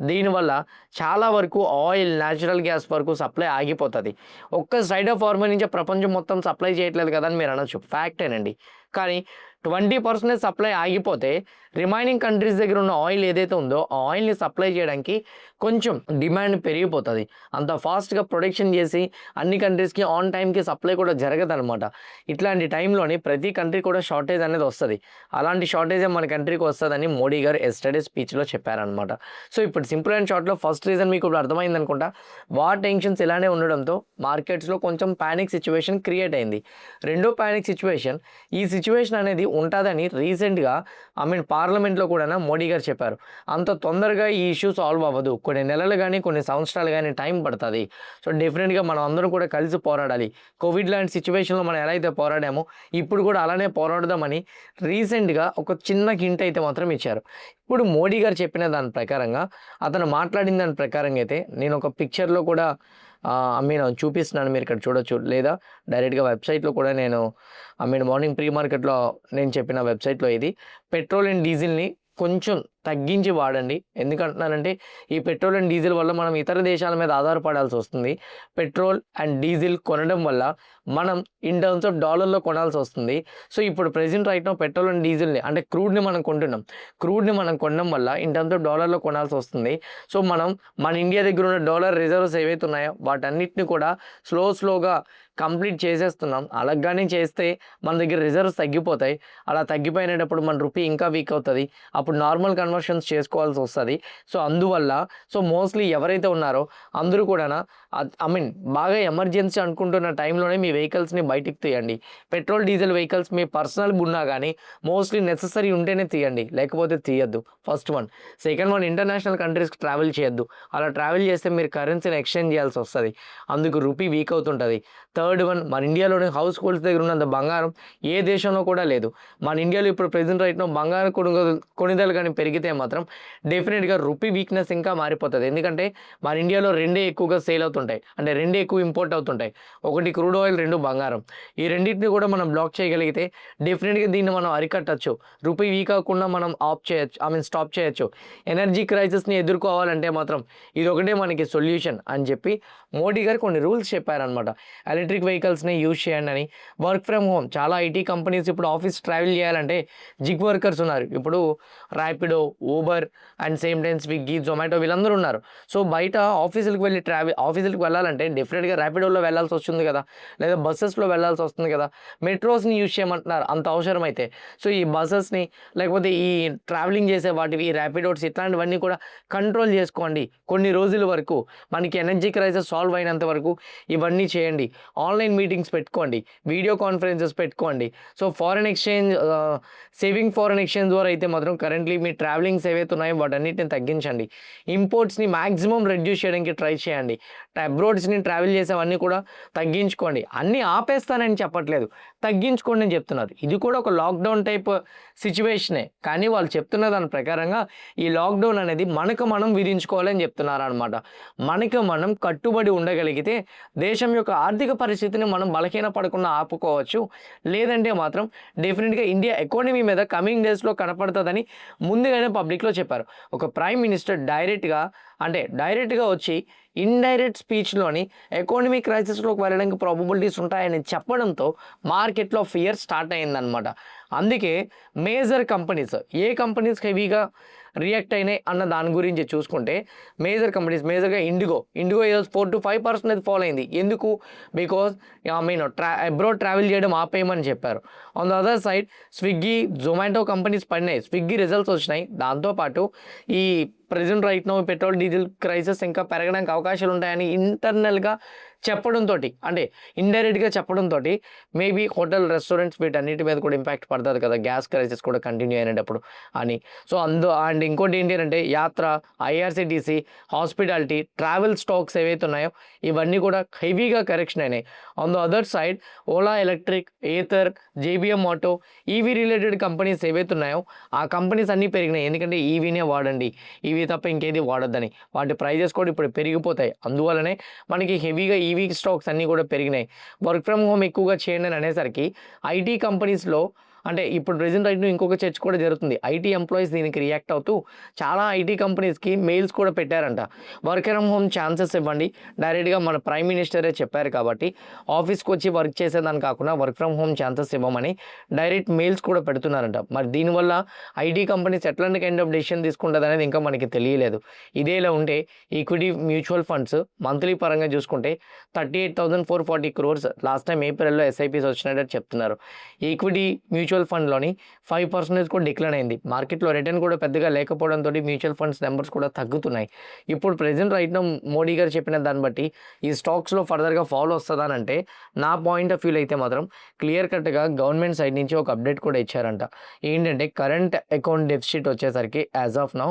Speaker 1: దీనివల్ల చాలా వరకు ఆయిల్, న్యాచురల్ గ్యాస్ వరకు సప్లై ఆగిపోతుంది. ఒక్క స్ట్రైట్ ఆఫ్ హార్మోస్ నుంచే ప్రపంచం మొత్తం సప్లై చేయట్లేదు కదా అని మీరు అనొచ్చు, ఫ్యాక్టేనండి. కానీ 20% సప్లై ఆగిపోతే రిమైనింగ్ కంట్రీస్ దగ్గర ఉన్న ఆయిల్ ఏదైతే ఉందో ఆ ఆయిల్ని సప్లై చేయడానికి కొంచెం డిమాండ్ పెరిగిపోతుంది. అంత ఫాస్ట్గా ప్రొడక్షన్ చేసి అన్ని కంట్రీస్కి ఆన్ టైంకి సప్లై కూడా జరగదనమాట. ఇట్లాంటి టైంలోని ప్రతి కంట్రీ కూడా షార్టేజ్ అనేది వస్తుంది. అలాంటి షార్టేజే మన కంట్రీకి వస్తుందని మోడీ గారు ఎస్టర్డే స్పీచ్లో చెప్పారనమాట. సో ఇప్పుడు సింపుల్ అండ్ షార్ట్లో ఫస్ట్ రీజన్ మీకు ఇప్పుడు అర్థమైంది అనుకుంటా, వార్ టెన్షన్స్ ఇలానే ఉండడంతో మార్కెట్స్లో కొంచెం ప్యానిక్ సిచ్యువేషన్ క్రియేట్ అయింది. రెండో ప్యానిక్ సిచ్యువేషన్, ఈ సిచ్యువేషన్ అనేది ఉంటుందని రీసెంట్గా పార్లమెంట్లో కూడా మోడీ గారు చెప్పారు. అంత తొందరగా ఈ ఇష్యూ సాల్వ్ అవ్వదు, కొన్ని నెలలు కానీ కొన్ని సంవత్సరాలు కానీ టైం పడుతుంది. సో డెఫినెట్గా మనం అందరం కూడా కలిసి పోరాడాలి. కోవిడ్ లాంటి సిచ్యువేషన్లో మనం ఎలా అయితే పోరాడామో ఇప్పుడు కూడా అలానే పోరాడదామని రీసెంట్గా ఒక చిన్న హింట్ అయితే మాత్రం ఇచ్చారు. ఇప్పుడు మోడీ గారు చెప్పిన దాని ప్రకారంగా, అతను మాట్లాడిన దాని ప్రకారంగా అయితే నేను ఒక పిక్చర్లో కూడా చూపిస్తున్నాను, మీరు ఇక్కడ చూడొచ్చు. లేదా డైరెక్ట్గా వెబ్సైట్లో కూడా నేను మార్నింగ్ ప్రీ మార్కెట్లో నేను చెప్పిన వెబ్సైట్లో ఇది పెట్రోల్ అండ్ డీజిల్ని కొంచెం తగ్గించి వాడండి. ఎందుకంటున్నానంటే ఈ పెట్రోల్ అండ్ డీజిల్ వల్ల మనం ఇతర దేశాల మీద ఆధారపడాల్సి వస్తుంది. పెట్రోల్ అండ్ డీజిల్ కొనడం వల్ల మనం ఇన్ టర్మ్స్ ఆఫ్ డాలర్లో కొనాల్సి వస్తుంది. సో ఇప్పుడు present right now petrol and డీజిల్ని అంటే క్రూడ్ని మనం కొంటున్నాం. క్రూడ్ని మనం కొనడం వల్ల ఇన్ టర్మ్స్ ఆఫ్ డాలర్లో కొనాల్సి వస్తుంది. సో మన ఇండియా దగ్గర ఉన్న డాలర్ రిజర్వ్స్ ఏవైతే ఉన్నాయో వాటన్నిటిని కూడా స్లోగా కంప్లీట్ చేసేస్తున్నాం. అలాగానే చేస్తే మన దగ్గర రిజర్వ్స్ తగ్గిపోతాయి. అలా తగ్గిపోయినప్పుడు మన రూపీ ఇంకా వీక్ అవుతుంది. అప్పుడు నార్మల్ కన్వర్షన్స్ చేసుకోవాల్సి వస్తుంది. సో అందువల్ల మోస్ట్లీ ఎవరైతే ఉన్నారో అందరూ కూడా బాగా ఎమర్జెన్సీ అనుకుంటున్న టైంలోనే మీ వెహికల్స్ని బయటికి తీయండి. పెట్రోల్ డీజిల్ వెహికల్స్ మీ పర్సనల్ ఉన్నా కానీ మోస్ట్లీ నెససరీ ఉంటేనే తీయండి, లేకపోతే తీయద్దు. First one. Second one, international కంట్రీస్కి ట్రావెల్ చేయొద్దు. అలా ట్రావెల్ చేస్తే మీరు కరెన్సీని ఎక్స్చేంజ్ చేయాల్సి వస్తుంది, అందుకు రూపీ వీక్ అవుతుంటుంది. థర్డ్ వన్, మన ఇండియాలోని హౌస్ హోల్డ్స్ దగ్గర ఉన్నంత బంగారం ఏ దేశంలో కూడా లేదు. మన ఇండియాలో ఇప్పుడు ప్రెజెంట్ రైట్నో బంగారం కొనుగోలు కానీ పెరిగితే మాత్రం డెఫినెట్గా రూపీ వీక్నెస్ ఇంకా మారిపోతుంది. ఎందుకంటే మన ఇండియాలో రెండే ఎక్కువగా సేల్ అవుతుంటాయి, అంటే రెండే ఎక్కువ ఇంపోర్ట్ అవుతుంటాయి. ఒకటి క్రూడ్ ఆయిల్, రెండు బంగారం. ఈ రెండింటిని కూడా మనం బ్లాక్ చేయగలిగితే డెఫినెట్గా దీన్ని మనం అరికట్టచ్చు. రూపీ వీక్ అవ్వకుండా మనం స్టాప్ చేయొచ్చు. ఎనర్జీ క్రైసిస్ని ఎదుర్కోవాలంటే మాత్రం ఇది ఒకటే మనకి సొల్యూషన్ అని చెప్పి మోడీ గారు కొన్ని రూల్స్ చెప్పారనమాట. ఎలక్ట్రిక్ వెహికల్స్ని యూజ్ చేయండి అని. వర్క్ ఫ్రమ్ హోమ్, చాలా ఐటీ కంపెనీస్ ఇప్పుడు ఆఫీస్ ట్రావెల్ చేయాలంటే జిగ్ వర్కర్స్ ఉన్నారు. ఇప్పుడు Rapido, Uber and same time Swiggy, Zomato వీళ్ళందరూ ఉన్నారు. సో బయట ఆఫీసులకు వెళ్ళాలంటే డెఫినెట్గా ర్యాపిడోలో వెళ్ళాల్సి వస్తుంది కదా, లేదా బస్సెస్లో వెళ్ళాల్సి వస్తుంది కదా. మెట్రోస్ని యూజ్ చేయమంటున్నారు అంత అవసరమైతే. సో ఈ బస్సెస్ని లేకపోతే ఈ ట్రావెలింగ్ చేసే వాటివి, ఈ ర్యాపిడోస్ ఇట్లాంటివన్నీ కూడా కంట్రోల్ చేసుకోండి కొన్ని రోజుల వరకు. మనకి ఎనర్జీ క్రైసిస్ సాల్వ్ అయినంత వరకు ఇవన్నీ చేయండి. ఆన్లైన్ మీటింగ్స్ పెట్టుకోండి, వీడియో కాన్ఫరెన్సెస్ పెట్టుకోండి. సో సేవింగ్ ఫారెన్ ఎక్స్చేంజ్ ద్వారా అయితే మాత్రం కరెంట్లీ మీ ట్రావెలింగ్స్ ఏవైతే ఉన్నాయో వాటన్నిటిని తగ్గించండి. ఇంపోర్ట్స్ని మ్యాక్సిమం రెడ్యూస్ చేయడానికి ట్రై చేయండి. అబ్రాడ్స్ని ట్రావెల్ చేసేవన్నీ కూడా తగ్గించుకోండి. అన్నీ ఆపేస్తానని చెప్పట్లేదు, తగ్గించుకోండి అని చెప్తున్నారు. ఇది కూడా ఒక లాక్డౌన్ టైప్ సిచ్యువేషనే, కానీ వాళ్ళు చెప్తున్న దాని ప్రకారంగా ఈ లాక్డౌన్ అనేది మనకు మనం విధించుకోవాలని చెప్తున్నారు అనమాట. మనకు మనం కట్టుబడి ఉండగలిగితే దేశం యొక్క ఆర్థిక పరిస్థితిని మనం బలహీన పడకుండా ఆపుకోవచ్చు. లేదంటే మాత్రం డెఫినెట్గా ఇండియా ఎకానమీ మీద కమింగ్ డేస్లో కనపడుతుందని ముందుగానే పబ్లిక్లో చెప్పారు. ఒక ప్రైమ్ మినిస్టర్ డైరెక్ట్గా వచ్చి ఇండైరెక్ట్ స్పీచ్లోని ఎకానమీ క్రైసిస్లోకి వెళ్ళడానికి ప్రాబబిలిటీస్ ఉంటాయని చెప్పడంతో మార్కెట్లో ఫియర్ స్టార్ట్ అయిందనమాట. అందుకే మేజర్ కంపెనీస్, ఏ కంపెనీస్ హెవీగా రియాక్ట్ అయినాయి అన్న దాని గురించి చూసుకుంటే మేజర్గా ఇండిగో ఈరోజు 4 to 5% ఫాలో అయింది. ఎందుకు? బికాజ్ అబ్రాడ్ ట్రావెల్ చేయడం ఆపేయమని చెప్పారు. On the other side Swiggy, Zomato companies పడినాయి, స్విగ్గీ రిజల్ట్స్ వచ్చినాయి. దాంతోపాటు ఈ present right now petrol diesel crisis ఇంకా పెరగడానికి అవకాశాలు ఉంటాయని ఇంటర్నల్గా చెప్పడంతో, అంటే ఇండైరెక్ట్గా చెప్పడంతో మేబీ హోటల్, రెస్టారెంట్స్ వీటన్నిటి మీద కూడా ఇంపాక్ట్ పడుతుంది కదా, గ్యాస్ క్రైసిస్ కూడా కంటిన్యూ అయినప్పుడు అని. సో అండ్ ఇంకోటి ఏంటి అంటే యాత్ర, ఐఆర్సిటీసీ, హాస్పిటాలిటీ, ట్రావెల్ స్టాక్స్ ఏవైతే ఉన్నాయో ఇవన్నీ కూడా హెవీగా కరెక్షన్ అయినాయి. On the other side Ola electric, Ather, JBM auto, EV related companies ఏవైతే ఉన్నాయో ఆ కంపెనీస్ అన్నీ పెరిగినాయి. ఎందుకంటే ఈవీనే వాడండి, ఈవీ తప్ప ఇంకేది వాడొద్దని. వాటి ప్రైజెస్ కూడా ఇప్పుడు పెరిగిపోతాయి. అందువల్లనే మనకి హెవీగా ఈవీ స్టాక్స్ అన్నీ కూడా పెరిగినాయి. వర్క్ ఫ్రమ్ హోమ్ ఎక్కువగా చేయండి అని అనేసరికి ఐటీ కంపెనీస్లో అంటే ఇప్పుడు ప్రెజెంట్ రైట్ ఇంకొక చర్చ కూడా జరుగుతుంది. ఐటీ ఎంప్లాయీస్ దీనికి రియాక్ట్ అవుతూ చాలా ఐటీ కంపెనీస్కి మెయిల్స్ కూడా పెట్టారంట. వర్క్ ఫ్రమ్ హోమ్ ఛాన్సెస్ ఇవ్వండి, డైరెక్ట్గా మన ప్రైమ్ మినిస్టరే చెప్పారు కాబట్టి ఆఫీస్కి వచ్చి వర్క్ చేసేదాన్ని కాకుండా వర్క్ ఫ్రమ్ హోమ్ ఛాన్సెస్ ఇవ్వమని డైరెక్ట్ మెయిల్స్ కూడా పెడుతున్నారంట. మరి దీనివల్ల ఐటీ కంపెనీస్ ఎట్లాంటి కైండ్ ఆఫ్ డెసిషన్ తీసుకుంటుంది అనేది ఇంకా మనకి తెలియలేదు. ఇదేలా ఉంటే ఈక్విటీ మ్యూచువల్ ఫండ్స్ మంత్లీ పరంగా చూసుకుంటే 38,440 crores లాస్ట్ టైం ఏప్రిల్లో ఎస్ఐపీస్ వచ్చినట్టు చెప్తున్నారు. ఈక్విటీ మ్యూచువల్ మ్యూచువల్ ఫండ్లోని 5% కూడా డిక్లైన్ అయింది. మార్కెట్లో రిటర్న్ కూడా పెద్దగా లేకపోవడంతో మ్యూచువల్ ఫండ్స్ నెంబర్స్ కూడా తగ్గుతున్నాయి. ఇప్పుడు ప్రెజెంట్ రైట్ నౌ మోడీ గారు చెప్పిన దాన్ని బట్టి ఈ స్టాక్స్లో ఫర్దర్గా ఫాలో వస్తుందానంటే నా పాయింట్ ఆఫ్ వ్యూలో అయితే మాత్రం క్లియర్ కట్గా గవర్నమెంట్ సైడ్ నుంచి ఒక అప్డేట్ కూడా ఇచ్చారంట. ఏంటంటే కరెంట్ అకౌంట్ డెఫిసిట్ వచ్చేసరికి యాజ్ ఆఫ్ నౌ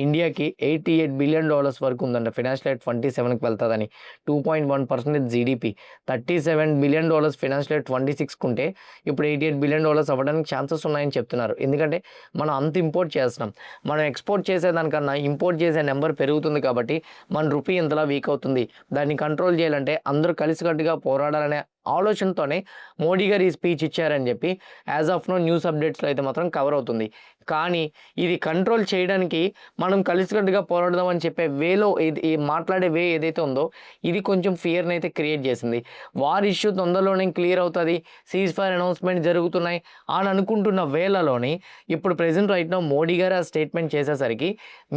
Speaker 1: ఇండియాకి $88 బిలియన్ వరకు ఉందంట. ఫైనాన్షియల్ ఇయర్ 27కి వెళ్తుందని. 2.1% జీడిపి. $37 బిలియన్ ఫైనాన్షియల్ ఇయర్ 26కు ఉంటే ఇప్పుడు $88 బిలియన్ అవ్వడానికి ఛాన్సెస్ ఉన్నాయని చెప్తున్నారు. ఎందుకంటే మనం అంత ఇంపోర్ట్ చేస్తున్నాం. మనం ఎక్స్పోర్ట్ చేసేదానికన్నా ఇంపోర్ట్ చేసే నెంబర్ పెరుగుతుంది కాబట్టి మన రూపీ ఇంతలా వీక్ అవుతుంది. దాన్ని కంట్రోల్ చేయాలంటే అందరూ కలిసికట్టుగా పోరాడాలనే ఆలోచనతోనే మోడీ గారు ఈ స్పీచ్ ఇచ్చారని చెప్పి యాజ్ ఆఫ్ నో న్యూస్ అప్డేట్స్లో అయితే మాత్రం కవర్ అవుతుంది. కానీ ఇది కంట్రోల్ చేయడానికి మనం కలిసికట్టుగా పోరాడదామని చెప్పే వేలో ఈ మాట్లాడే వే ఏదైతే ఉందో ఇది కొంచెం ఫియర్ని అయితే క్రియేట్ చేసింది. వార్ ఇష్యూ తొందరలోనే క్లియర్ అవుతుంది, సీజ్ ఫైర్ అనౌన్స్మెంట్ జరుగుతున్నాయి అని అనుకుంటున్న వేళలోని ఇప్పుడు ప్రెజెంట్ రైట్ నౌ మోడీ గారు ఆ స్టేట్మెంట్ చేసేసరికి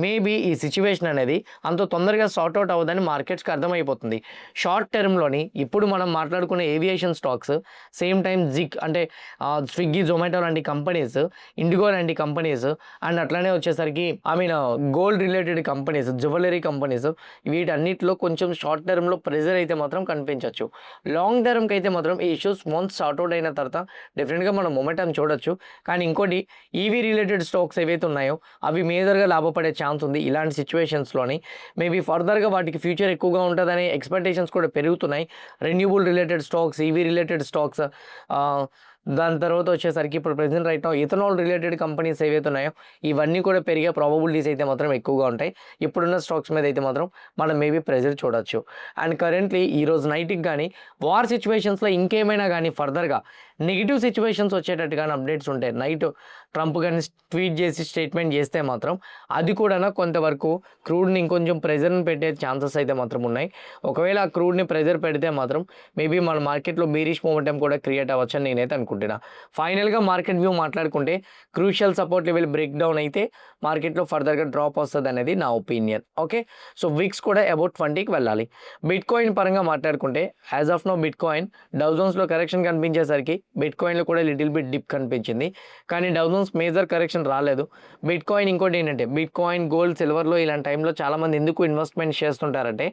Speaker 1: మేబీ ఈ సిచ్యువేషన్ అనేది అంత తొందరగా సార్ట్అవుట్ అవ్వదని మార్కెట్స్కి అర్థమైపోతుంది. షార్ట్ టర్మ్లోని ఇప్పుడు మనం మాట్లాడుకునే ఏవియేషన్ స్టాక్స్, సేమ్ టైం జిక్ అంటే స్విగ్గీ, జొమాటో లాంటి కంపెనీస్, ఇండిగో లాంటి కంపెనీస్ అండ్ అట్లానే వచ్చేసరికి gold related companies, jewellery companies వీటన్నిటిలో కొంచెం షార్ట్ టర్మ్లో ప్రెజర్ అయితే మాత్రం కనిపించవచ్చు. లాంగ్ టర్మ్కి అయితే మాత్రం ఈ ఇష్యూస్ వన్స్ సార్ట్అవుట్ అయిన తర్వాత డెఫినెట్గా మనం మొమెంటం చూడొచ్చు. కానీ ఇంకోటి ఈవీ రిలేటెడ్ స్టాక్స్ ఏవైతే ఉన్నాయో అవి మేజర్గా లాభపడే ఛాన్స్ ఉంది. ఇలాంటి సిచ్యువేషన్స్లోని మేబీ ఫర్దర్గా వాటికి ఫ్యూచర్ ఎక్కువగా ఉంటుందనే ఎక్స్పెక్టేషన్స్ కూడా పెరుగుతున్నాయి. Renewable related stocks, EV related stocks, దాని తర్వాత వచ్చేసరికి ఇప్పుడు present right now ethanol related companies ఏవైతే ఉన్నాయో ఇవన్నీ కూడా పెరిగే ప్రాబబిలిటీస్ అయితే మాత్రం ఎక్కువగా ఉంటాయి. ఇప్పుడున్న స్టాక్స్ మీద అయితే మాత్రం మనం మేబీ ప్రెజర్ చూడొచ్చు. అండ్ కరెంట్లీ ఈరోజు నైట్కి కానీ వార్ సిచ్యువేషన్స్లో ఇంకేమైనా కానీ ఫర్దర్గా నెగిటివ్ సిచ్యువేషన్స్ వచ్చేటట్టు కానీ అప్డేట్స్ ఉంటాయి. నైట్ ట్రంప్ కానీ ట్వీట్ చేసి స్టేట్మెంట్ చేస్తే మాత్రం అది కూడా కొంతవరకు క్రూడ్ని ఇంకొంచెం ప్రెజర్ని పెట్టే ఛాన్సెస్ అయితే మాత్రం ఉన్నాయి. ఒకవేళ ఆ క్రూడ్ని ప్రెజర్ పెడితే మాత్రం మేబీ మన మార్కెట్లో బీరిష్ మూమెంటం కూడా క్రియేట్ అవ్వచ్చు అని నేనైతే అనుకుంటున్నా. ఫైనల్గా మార్కెట్ వ్యూ మాట్లాడుకుంటే crucial support level break down అయితే మార్కెట్లో ఫర్దర్గా డ్రాప్ వస్తుంది అనేది నా ఒపీనియన్. ఓకే, సో విక్స్ కూడా అబౌట్ 20కి వెళ్ళాలి. బిట్ కాయిన్ పరంగా మాట్లాడుకుంటే as of now bitcoin Dow జోన్స్లో కరెక్షన్ కనిపించేసరికి బిట్ కాయిన్లో కూడా లిటిల్ బిట్ డిప్ కనిపించింది. కానీ డౌ జోన్స్ మేజర్ కరెక్షన్ రాలేదు. బిట్ కాయిన్ ఇంకోటి ఏంటంటే బిట్ కాయిన్, గోల్డ్, సిల్వర్లో ఇలాంటి టైంలో చాలామంది ఎందుకు ఇన్వెస్ట్మెంట్ చేస్తుంటారంటే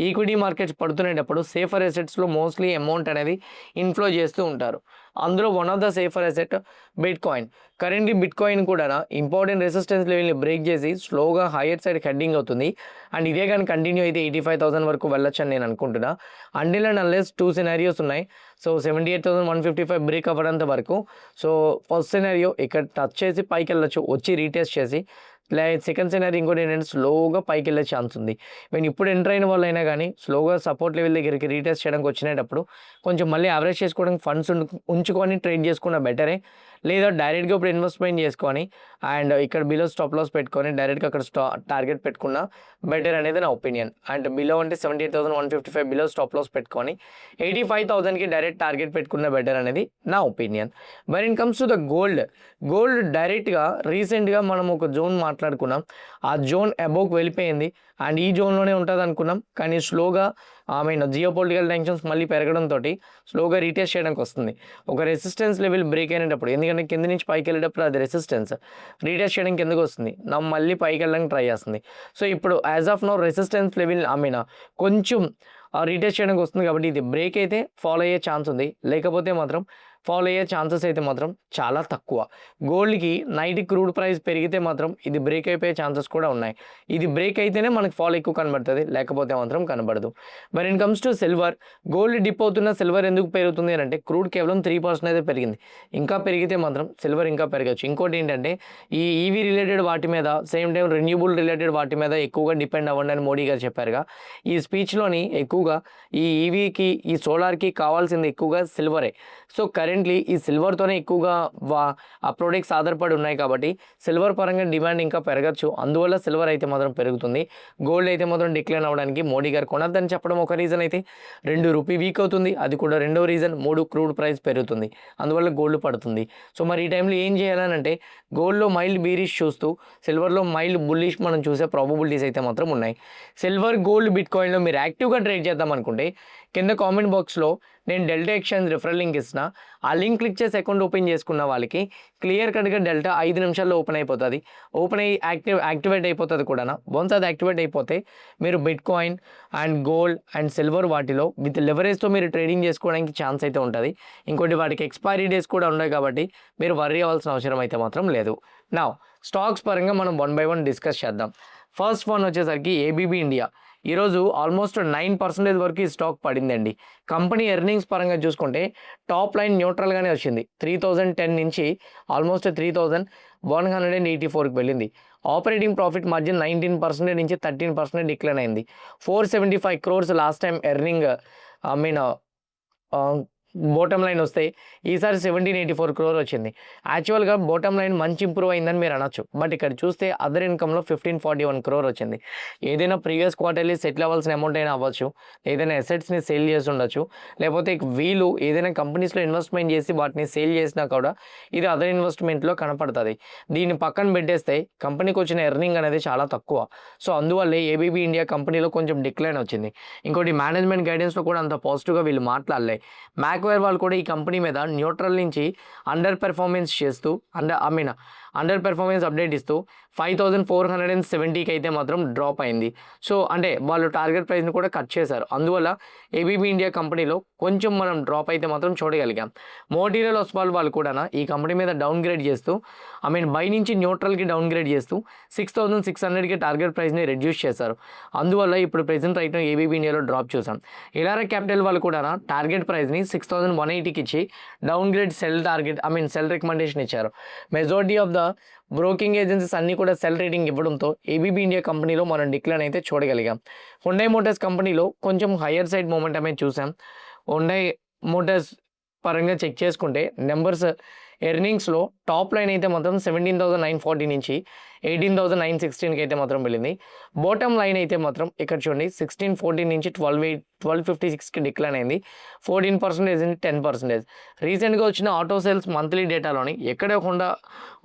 Speaker 1: ఈక్విటీ మార్కెట్స్ పడుతునేటప్పుడు సేఫర్ అసెట్స్లో మోస్ట్లీ అమౌంట్ అనేది ఇన్ఫ్లో చేస్తూ ఉంటారు. అందులో one of the safer asset bit coin. Currently bit coin కూడా ఇంపార్టెంట్ రెసిస్టెన్స్ లెవెల్ని బ్రేక్ చేసి స్లోగా హైయర్ సైడ్ హెడ్డింగ్ అవుతుంది. అండ్ ఇదే కానీ కంటిన్యూ అయితే 85,000 వరకు వెళ్ళొచ్చు అని నేను అనుకుంటున్నా. అండిల్ అండ్ అన్లెస్ 2 సినారియోస్ ఉన్నాయి. సో 78,155 బ్రేక్ అవ్వడంత వరకు. సో ఫస్ట్ సినారియో ఇక్కడ టచ్ చేసి పైకి వెళ్ళొచ్చు, వచ్చి రీటెస్ట్ చేసి. సెకండ్ సినారీ ఇంకోటి ఏంటంటే స్లోగా పైకి వెళ్ళే ఛాన్స్ ఉంది. మేము ఇప్పుడు ఎంటర్ అయిన వాళ్ళు అయినా కానీ స్లోగా సపోర్ట్ లెవెల్ దగ్గరికి రీటెస్ట్ చేయడానికి వచ్చినప్పుడు కొంచెం మళ్ళీ యావరేజ్ చేసుకోవడానికి ఫండ్స్ ఉంచుకొని ట్రేడ్ చేసుకున్న బెటరే. లేదా డైరెక్ట్గా ఇప్పుడు ఇన్వెస్ట్మెంట్ చేసుకొని అండ్ ఇక్కడ బిలో స్టాప్ లాస్ పెట్టుకొని డైరెక్ట్గా అక్కడ టార్గెట్ పెట్టుకున్న బెటర్ అనేది నా ఒపీనియన్. అండ్ బిలో అంటే 78,155 బిలో స్టాప్ లాస్ పెట్టుకొని 85,000కి డైరెక్ట్ టార్గెట్ పెట్టుకున్న బెటర్ అనేది నా opinion. But in comes to the gold డైరెక్ట్గా రీసెంట్గా మనం ఒక జోన్ మాట్లాడుకున్నాం. ఆ జోన్ అబోవ్కి వెళ్ళిపోయింది అండ్ ఈ జోన్లోనే ఉంటుంది అనుకున్నాం. కానీ స్లోగా జియో పొలిటికల్ టెన్షన్స్ మళ్ళీ పెరగడంతో స్లోగా రీటెస్ట్ చేయడానికి వస్తుంది. ఒక రెసిస్టెన్స్ లెవెల్ బ్రేక్ అయినప్పుడు, ఎందుకంటే కింద నుంచి పైకి వెళ్ళేటప్పుడు అది రెసిస్టెన్స్ రీటెస్ట్ చేయడానికి ఎందుకు వస్తుంది, మళ్ళీ పైకి వెళ్ళడానికి ట్రై చేస్తుంది. సో ఇప్పుడు as of now resistance level కొంచెం రీటెస్ట్ చేయడానికి వస్తుంది కాబట్టి ఇది బ్రేక్ అయితే ఫాలో అయ్యే ఛాన్స్ ఉంది. లేకపోతే మాత్రం ఫాలో అయ్యే ఛాన్సెస్ అయితే మాత్రం చాలా తక్కువ. గోల్డ్కి నైట్ క్రూడ్ ప్రైస్ పెరిగితే మాత్రం ఇది బ్రేక్ అయిపోయే ఛాన్సెస్ కూడా ఉన్నాయి. ఇది బ్రేక్ అయితేనే మనకి ఫాల్ ఎక్కువ కనబడుతుంది, లేకపోతే మాత్రం కనబడదు. But in comes to silver, gold dip అవుతున్న సిల్వర్ ఎందుకు పెరుగుతుంది అని అంటే క్రూడ్ కేవలం 3% అయితే పెరిగింది. ఇంకా పెరిగితే మాత్రం సిల్వర్ ఇంకా పెరగచ్చు. ఇంకోటి ఏంటంటే ఈ ఈవీ రిలేటెడ్ వాటి మీద, సేమ్ టైం రెన్యూబుల్ రిలేటెడ్ వాటి మీద ఎక్కువగా డిపెండ్ అవ్వండి అని మోడీ గారు చెప్పారుగా. ఈ స్పీచ్లోని ఎక్కువగా ఈ ఈవీకి, ఈ సోలార్కి కావాల్సింది ఎక్కువగా సిల్వరే. సో కరెంట్లీ ఈ సిల్వర్తోనే ఎక్కువగా ఆ ప్రొడక్ట్స్ ఆధారపడి ఉన్నాయి కాబట్టి సిల్వర్ పరంగా డిమాండ్ ఇంకా పెరగచ్చు. అందువల్ల సిల్వర్ అయితే మాత్రం పెరుగుతుంది. గోల్డ్ అయితే మాత్రం డిక్లైన్ అవ్వడానికి మోడీ గారు కొనద్దని చెప్పడం ఒక రీజన్ అయితే, 2 రూపీ వీక్ అవుతుంది, అది కూడా రెండో రీజన్. 3 క్రూడ్ ప్రైస్ పెరుగుతుంది, అందువల్ల గోల్డ్ పడుతుంది. సో మరి ఈ టైంలో ఏం చేయాలనంటే గోల్డ్లో మైల్డ్ బీరిష్ చూస్తూ సిల్వర్లో మైల్డ్ బుల్లిష్ మనం చూసే ప్రాబబిలిటీస్ అయితే మాత్రం ఉన్నాయి. సిల్వర్, గోల్డ్, బిట్ కాయిన్లో మీరు యాక్టివ్గా ట్రేడ్ చేద్దాం అనుకుంటే కింద కామెంట్ బాక్స్లో నేను డెల్టా ఎక్స్చేంజ్ రిఫరల్ లింక్ ఇస్తున్నా, ఆ లింక్ క్లిక్ చేసి అకౌంట్ ఓపెన్ చేసుకున్న వాళ్ళకి క్లియర్ కట్గా డెల్టా 5 నిమిషాల్లో ఓపెన్ అయిపోతుంది. ఓపెన్ అయ్యి యాక్టివేట్ అయిపోతుంది కూడా. వన్స్ అది యాక్టివేట్ అయిపోతే మీరు bit coin and gold and silver వాటిలో విత్ లెవరేజ్తో మీరు ట్రేడింగ్ చేసుకోవడానికి ఛాన్స్ అయితే ఉంటుంది. ఇంకోటి వాటికి ఎక్స్పైరీ డేస్ కూడా ఉన్నాయి కాబట్టి మీరు వర్రీ అవ్వాల్సిన అవసరం అయితే మాత్రం లేదు. నా స్టాక్స్ పరంగా మనం 1 by 1 డిస్కస్ చేద్దాం. ఫస్ట్ వన్ వచ్చేసరికి ఏబీబీ ఇండియా. ఈరోజు ఆల్మోస్ట్ 9% వరకు ఈ స్టాక్ పడిందండి. కంపెనీ ఎర్నింగ్స్ పరంగా చూసుకుంటే టాప్ లైన్ న్యూట్రల్గానే వచ్చింది. 3010 నుంచి ఆల్మోస్ట్ 3184కి వెళ్ళింది. ఆపరేటింగ్ ప్రాఫిట్ మార్జిన్ 19% నుంచి 13% డిక్లైన్ అయింది. 475 crores last time earning bottom line వస్తే ఈసారి 1784 crore వచ్చింది. యాక్చువల్గా బోటమ్ లైన్ మంచి ఇంప్రూవ్ అయిందని మీరు అనొచ్చు. బట్ ఇక్కడ చూస్తే అదర్ ఇన్కమ్లో 1541 crore వచ్చింది. ఏదైనా ప్రీవియస్ క్వార్టర్లీ సెటిల్ అవ్వాల్సిన అమౌంట్ అయినా అవ్వచ్చు, ఏదైనా అసెట్స్ని సేల్ చేసి ఉండొచ్చు, లేకపోతే వీళ్ళు ఏదైనా కంపెనీస్లో ఇన్వెస్ట్మెంట్ చేసి వాటిని సేల్ చేసినా కూడా ఇది అదర్ ఇన్వెస్ట్మెంట్లో కనపడుతుంది. దీన్ని పక్కన పెట్టేస్తే కంపెనీకి వచ్చిన ఎర్నింగ్ అనేది చాలా తక్కువ. సో అందువల్లే ఏబీబీ ఇండియా కంపెనీలో కొంచెం డిక్లైన్ వచ్చింది. ఇంకోటి మేనేజ్మెంట్ గైడెన్స్లో కూడా అంత పాజిటివ్గా వీళ్ళు మాట్లాడలే. మ్యాక్వేర్ వాళ్ళు కూడా ఈ కంపెనీ మీద న్యూట్రల్ నుంచి అండర్ పెర్ఫార్మెన్స్ చేస్తూ అండర్ పెర్ఫార్మెన్స్ అప్డేట్ ఇస్తూ 5470కి అయితే మాత్రం డ్రాప్ అయింది. సో అంటే వాళ్ళు టార్గెట్ ప్రైస్ని కూడా కట్ చేశారు. అందువల్ల ఏబీబీ ఇండియా కంపెనీలో కొంచెం మనం డ్రాప్ అయితే మాత్రం చూడగలిగాం. మోటీరియల్ ఆస్వాల్ వాళ్ళు కూడా ఈ కంపెనీ మీద డౌన్ గ్రేడ్ చేస్తూ బై నుంచి న్యూట్రల్కి డౌన్ గ్రేడ్ చేస్తూ 6600కి టార్గెట్ ప్రైస్ని రెడ్యూస్ చేశారు. అందువల్ల ఇప్పుడు ప్రెజెంట్ రైట్ ఏబీబీ ఇండియాలో డ్రాప్ చూసాం. ఇలారా క్యాపిటల్ వాళ్ళు కూడా టార్గెట్ ప్రైస్ని 6180కి ఇచ్చి డౌన్ గ్రేడ్ సెల్ రికమెండేషన్ ఇచ్చారు. Majority of the broking agencies అన్నీ కూడా సెల్ రేటింగ్ ఇవ్వడంతో ఏబీబీ ఇండియా కంపెనీలో మనం డిక్లైన్ అయితే చూడగలిగాం. హుండై మోటార్స్ కంపెనీలో కొంచెం హయ్యర్ సైడ్ మూమెంటమే చూసాం. హుండై మోటార్స్ పరంగా చెక్ చేసుకుంటే నెంబర్స్ ఎర్నింగ్స్లో టాప్ లైన్ అయితే మాత్రం 17,940 నుంచి 18,916కి అయితే మాత్రం వెళ్ళింది. బాటమ్ లైన్ అయితే మాత్రం ఇక్కడ చూడండి 1614 నుంచి 1256కి డిక్లైన్ అయింది. 14% నుంచి 10%. రీసెంట్గా వచ్చిన ఆటో సేల్స్ మంత్లీ డేటాలోని ఎక్కడ కూడా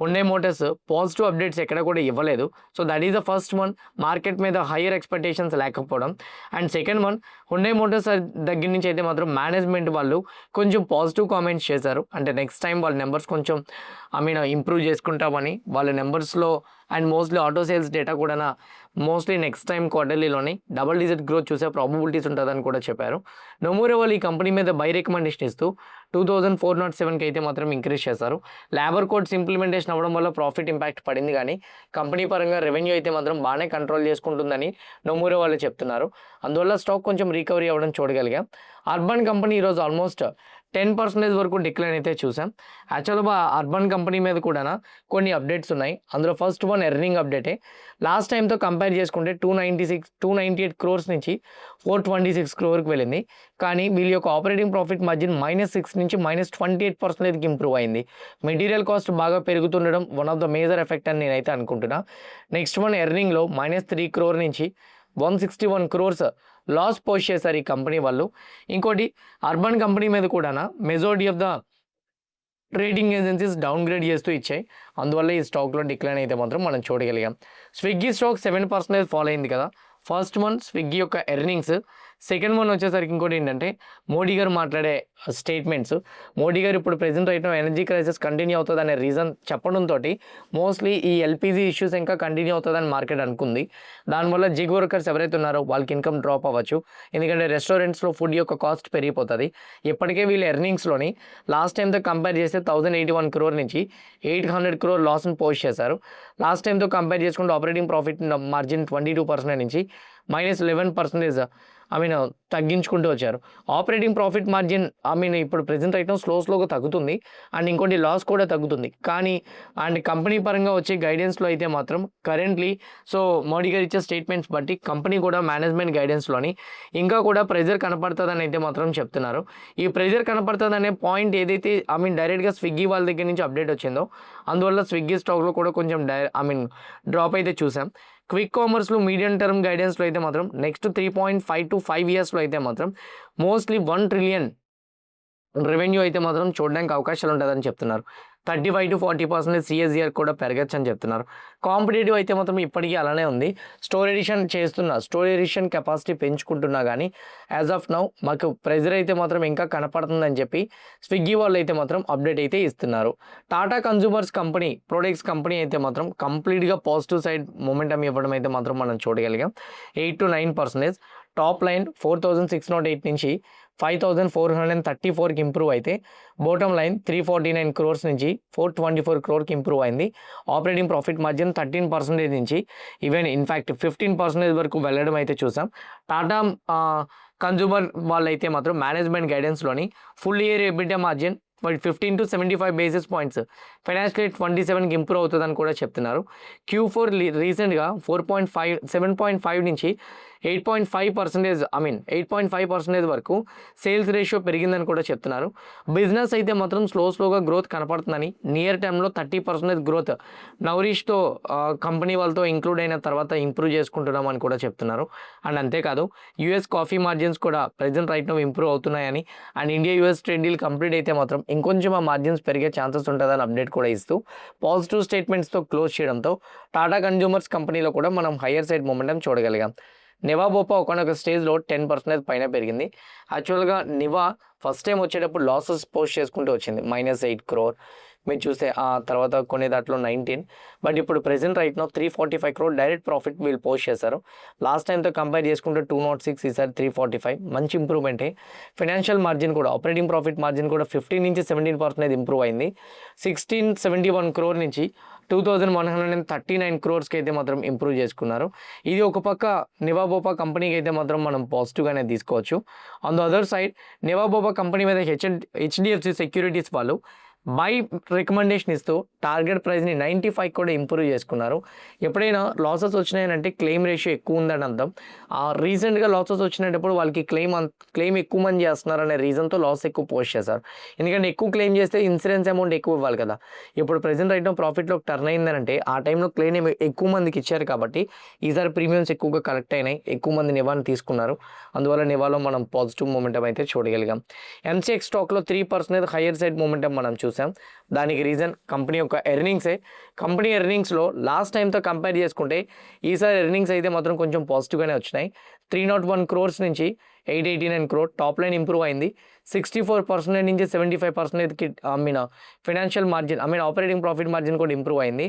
Speaker 1: హుండై మోటార్స్ పాజిటివ్ అప్డేట్స్ ఎక్కడ కూడా ఇవ్వలేదు. So that is the first one, market మీద హయ్యర్ ఎక్స్పెక్టేషన్స్ లేకపోవడం. And second one, Hyundai Motors దగ్గర నుంచి అయితే మాత్రం మేనేజ్మెంట్ వాళ్ళు కొంచెం పాజిటివ్ కామెంట్స్ చేశారు. అంటే నెక్స్ట్ టైం వాళ్ళ నెంబర్స్ కొంచెం ఇంప్రూవ్ చేసుకుంటామని వాళ్ళ నెంబర్స్లో. And mostly auto sales data కూడా మోస్ట్లీ నెక్స్ట్ టైం క్వార్టర్లీలోని డబుల్ డిజిట్ గ్రోత్ చూసే ప్రాబబిలిటీస్ ఉంటుందని కూడా చెప్పారు. నొమూరో వాళ్ళు ఈ కంపెనీ మీద బై రికమెండేషన్ ఇస్తూ 2407కి అయితే మాత్రం ఇంక్రీజ్ చేశారు. లేబర్ కోడ్స్ ఇంప్లిమెంటేషన్ అవ్వడం వల్ల ప్రాఫిట్ ఇంపాక్ట్ పడింది, కానీ కంపెనీ పరంగా రెవెన్యూ అయితే మాత్రం బాగానే కంట్రోల్ చేసుకుంటుందని నొమూరో వాళ్ళు చెప్తున్నారు. అందువల్ల స్టాక్ కొంచెం రికవరీ అవ్వడం చూడగలిగాం. అర్బన్ కంపెనీ ఈరోజు ఆల్మోస్ట్ 10% వరకు డిక్లైన్ అయితే చూసాం. యాక్చువల్గా అర్బన్ కంపెనీ మీద కూడా కొన్ని అప్డేట్స్ ఉన్నాయి. అందులో ఫస్ట్ వన్ ఎర్నింగ్ అప్డేటే. లాస్ట్ టైంతో కంపేర్ చేసుకుంటే 298 crores నుంచి 426 crore వెళ్ళింది. కానీ వీళ్ళ యొక్క ఆపరేటింగ్ ప్రాఫిట్ మార్జిన్ -6 నుంచి -28%కి ఇంప్రూవ్ అయింది. మెటీరియల్ కాస్ట్ బాగా పెరుగుతుండడం one of the major effect అని నేనైతే అనుకుంటున్నా. నెక్స్ట్ వన్ ఎర్నింగ్లో -3 crore నుంచి 161 crores లాస్ పోస్ట్ చేశారు ఈ కంపెనీ వాళ్ళు. ఇంకోటి అర్బన్ కంపెనీ మీద కూడా majority of the rating agencies down grade చేస్తూ ఇచ్చాయి. అందువల్ల ఈ స్టాక్లో డిక్లైన్ అయితే మాత్రం మనం చూడగలిగాం. స్విగ్గీ స్టాక్ 7% ఫాలో అయింది కదా. ఫస్ట్ వన్ స్విగ్గీ యొక్క ఎర్నింగ్స్. సెకండ్ వన్ వచ్చేసరికి ఇంకోటి ఏంటంటే మోడీ గారు మాట్లాడే స్టేట్మెంట్స్. మోడీ గారు ఇప్పుడు present right energy crisis continue అవుతుంది అనే రీజన్ చెప్పడంతో మోస్ట్లీ ఈ ఎల్పీజీ ఇష్యూస్ ఇంకా కంటిన్యూ అవుతుందని మార్కెట్ అనుకుంది. దానివల్ల జిగ్ వర్కర్స్ ఎవరైతే ఉన్నారో వాళ్ళకి ఇన్కమ్ డ్రాప్ అవ్వచ్చు. ఎందుకంటే రెస్టారెంట్స్లో ఫుడ్ యొక్క కాస్ట్ పెరిగిపోతుంది. ఇప్పటికే వీళ్ళ ఎర్నింగ్స్లోని లాస్ట్ టైంతో కంపేర్ చేస్తే 1081 crore నుంచి 800 crore లాస్ని పోస్ట్ చేశారు. లాస్ట్ టైంతో కంపేర్ చేసుకుంటే ఆపరేటింగ్ ప్రాఫిట్ మార్జిన్ 22% నుంచి -11% తగ్గించుకుంటూ వచ్చారు. ఆపరేటింగ్ ప్రాఫిట్ మార్జిన్ ఇప్పుడు ప్రెజెంట్ రైట్ స్లోగా తగ్గుతుంది. అండ్ ఇంకోటి లాస్ కూడా తగ్గుతుంది. కానీ కంపెనీ పరంగా వచ్చే గైడెన్స్లో అయితే మాత్రం కరెంట్లీ మోడీ గారు ఇచ్చే స్టేట్మెంట్స్ బట్టి కంపెనీ కూడా మేనేజ్మెంట్ గైడెన్స్లోని ఇంకా కూడా ప్రెజర్ కనపడుతుందని అయితే మాత్రం చెప్తున్నారు. ఈ ప్రెజర్ కనపడుతుంది అనే పాయింట్ ఏదైతే డైరెక్ట్గా స్విగ్గీ వాళ్ళ దగ్గర నుంచి అప్డేట్ వచ్చిందో అందువల్ల స్విగ్గీ స్టాక్లో కూడా కొంచెం డ్రాప్ అయితే చూసాం. క్విక్ కామర్స్లో మీడియం టర్మ్ గైడెన్స్లో అయితే మాత్రం నెక్స్ట్ 3.5 to 5 yearsలో అయితే మాత్రం మోస్ట్లీ 1 trillion రెవెన్యూ అయితే మాత్రం చూడడానికి అవకాశాలు ఉంటుందని చెప్తున్నారు. 35-40% CAGR కూడా పెరగచ్చు అని చెప్తున్నారు. కాంపిటేటివ్ అయితే మాత్రం ఇప్పటికీ అలానే ఉంది. స్టోర్ ఎడిషన్ కెపాసిటీ పెంచుకుంటున్నా కానీ యాజ్ ఆఫ్ నౌ మాకు ప్రెజర్ అయితే మాత్రం ఇంకా కనపడుతుందని చెప్పి స్విగ్గీ వాళ్ళు అయితే మాత్రం అప్డేట్ అయితే ఇస్తున్నారు. Tata consumers company products company అయితే మాత్రం కంప్లీట్గా పాజిటివ్ సైడ్ మొమెంటం ఇవ్వడం అయితే మాత్రం మనం చూడగలిగాం. 8-9%. టాప్ లైన్ 4,608 నుంచి 5,434కి ఇంప్రూవ్ అయితే బాటమ్ లైన్ 349 క్రోర్స్ నుంచి 424 క్రోర్కి ఇంప్రూవ్ అయింది. ఆపరేటింగ్ ప్రాఫిట్ మార్జిన్ 13% నుంచి ఈవెన్ ఇన్ఫ్యాక్ట్ 15% వరకు వెళ్ళడం అయితే చూసాం. టాటా కన్జ్యూమర్ వాళ్ళైతే మాత్రం మేనేజ్మెంట్ గైడెన్స్లోని full year EBITDA margin 15-75 basis points financial 27కి ఇంప్రూవ్ అవుతుందని కూడా చెప్తున్నారు. Q4 రీసెంట్గా 7.5 నుంచి 8.5% వరకు సేల్స్ రేషియో పెరిగిందని కూడా చెప్తున్నారు. బిజినెస్ అయితే మాత్రం స్లోగా గ్రోత్ కనపడుతుందని, నియర్ టైంలో 30% గ్రోత్ నౌరిష్తో కంపెనీ వాళ్ళతో ఇంక్లూడ్ అయిన తర్వాత ఇంప్రూవ్ చేసుకుంటున్నాం అని కూడా చెప్తున్నారు. అండ్ అంతేకాదు US కాఫీ మార్జిన్స్ కూడా ప్రెజెంట్ రైట్ నో ఇంప్రూవ్ అవుతున్నాయని, and India US trade deal complete అయితే మాత్రం ఇంకొంచెం ఆ మార్జిన్స్ పెరిగే ఛాన్సెస్ ఉంటుందని అప్డేట్ కూడా ఇస్తూ పాజిటివ్ స్టేట్మెంట్స్తో క్లోజ్ చేయడంతో టాటా కన్జ్యూమర్స్ కంపెనీలో కూడా మనం హయ్యర్ సైడ్ మొమెంటం చూడగలిగాం. నివా బోపా ఒకనొక స్టేజ్లో 10% పైన పెరిగింది. యాక్చువల్గా నివా ఫస్ట్ టైం వచ్చేటప్పుడు లాసెస్ పోస్ట్ చేసుకుంటూ వచ్చింది, -8 crore. మీరు చూస్తే ఆ తర్వాత కొన్ని దాంట్లో 19, బట్ ఇప్పుడు present right now 345 crore direct profit వీళ్ళు పోస్ట్ చేశారు. లాస్ట్ టైంతో కంపేర్ చేసుకుంటే 206, ఈసారి 345, మంచి ఇంప్రూవ్మెంటే. ఫైనాన్షియల్ మార్జిన్ కూడా, ఆపరేటింగ్ ప్రాఫిట్ మార్జిన్ కూడా 15-17% ఇంప్రూవ్ అయింది. 1671 crore నుంచి 2,139 crores అయితే మాత్రం ఇంప్రూవ్ చేసుకున్నారు. ఇది ఒక పక్క నివా బోపా కంపెనీకి అయితే మాత్రం మనం పాజిటివ్గానే తీసుకోవచ్చు. On the other side Niva Bupa company మీద HDFC సెక్యూరిటీస్ వాళ్ళు బై రికమెండేషన్ ఇస్తూ టార్గెట్ ప్రైస్ని 95 కూడా ఇంప్రూవ్ చేసుకున్నారు. ఎప్పుడైనా లాసెస్ వచ్చినాయనంటే క్లెయిమ్ రేషియో ఎక్కువ ఉందని అర్థం. రీసెంట్గా లాసెస్ వచ్చినప్పుడు వాళ్ళకి క్లెయిమ్ ఎక్కువ మంది చేస్తున్నారు అనే రీజన్తో లాస్ ఎక్కువ పోస్ట్ చేశారు. ఎందుకంటే ఎక్కువ క్లెయిమ్ చేస్తే ఇన్సూరెన్స్ అమౌంట్ ఎక్కువ ఇవ్వాలి కదా. ఇప్పుడు ప్రెసెంట్ రైట్ ప్రాఫిట్లోకి టర్న్ అయిందనంటే ఆ టైంలో క్లెయిమ్ ఎక్కువ మందికి ఇచ్చారు కాబట్టి ఈసారి ప్రీమియమ్స్ ఎక్కువగా కలెక్ట్ అయినాయి, ఎక్కువ మంది నివాని తీసుకున్నారు. అందువల్ల నివాలో మనం పాజిటివ్ మూమెంటం అయితే చూడగలిగాం. MCX స్టాక్లో 3% హయ్యర్ సైడ్ మూమెంటం మనం చూసాం. దానికి రీజన్ కంపెనీ యొక్క ఎర్నింగ్సే. కంపెనీ ఎర్నింగ్స్లో లాస్ట్ టైంతో కంపేర్ చేసుకుంటే ఈసారి ఎర్నింగ్స్ అయితే మాత్రం కొంచెం పాజిటివ్గానే వచ్చినాయి. 301 crores నుంచి 889 crore టాప్ లైన్ ఇంప్రూవ్ అయింది. 64% నుంచి 75%కి financial margin operating profit margin కూడా ఇంప్రూవ్ అయింది.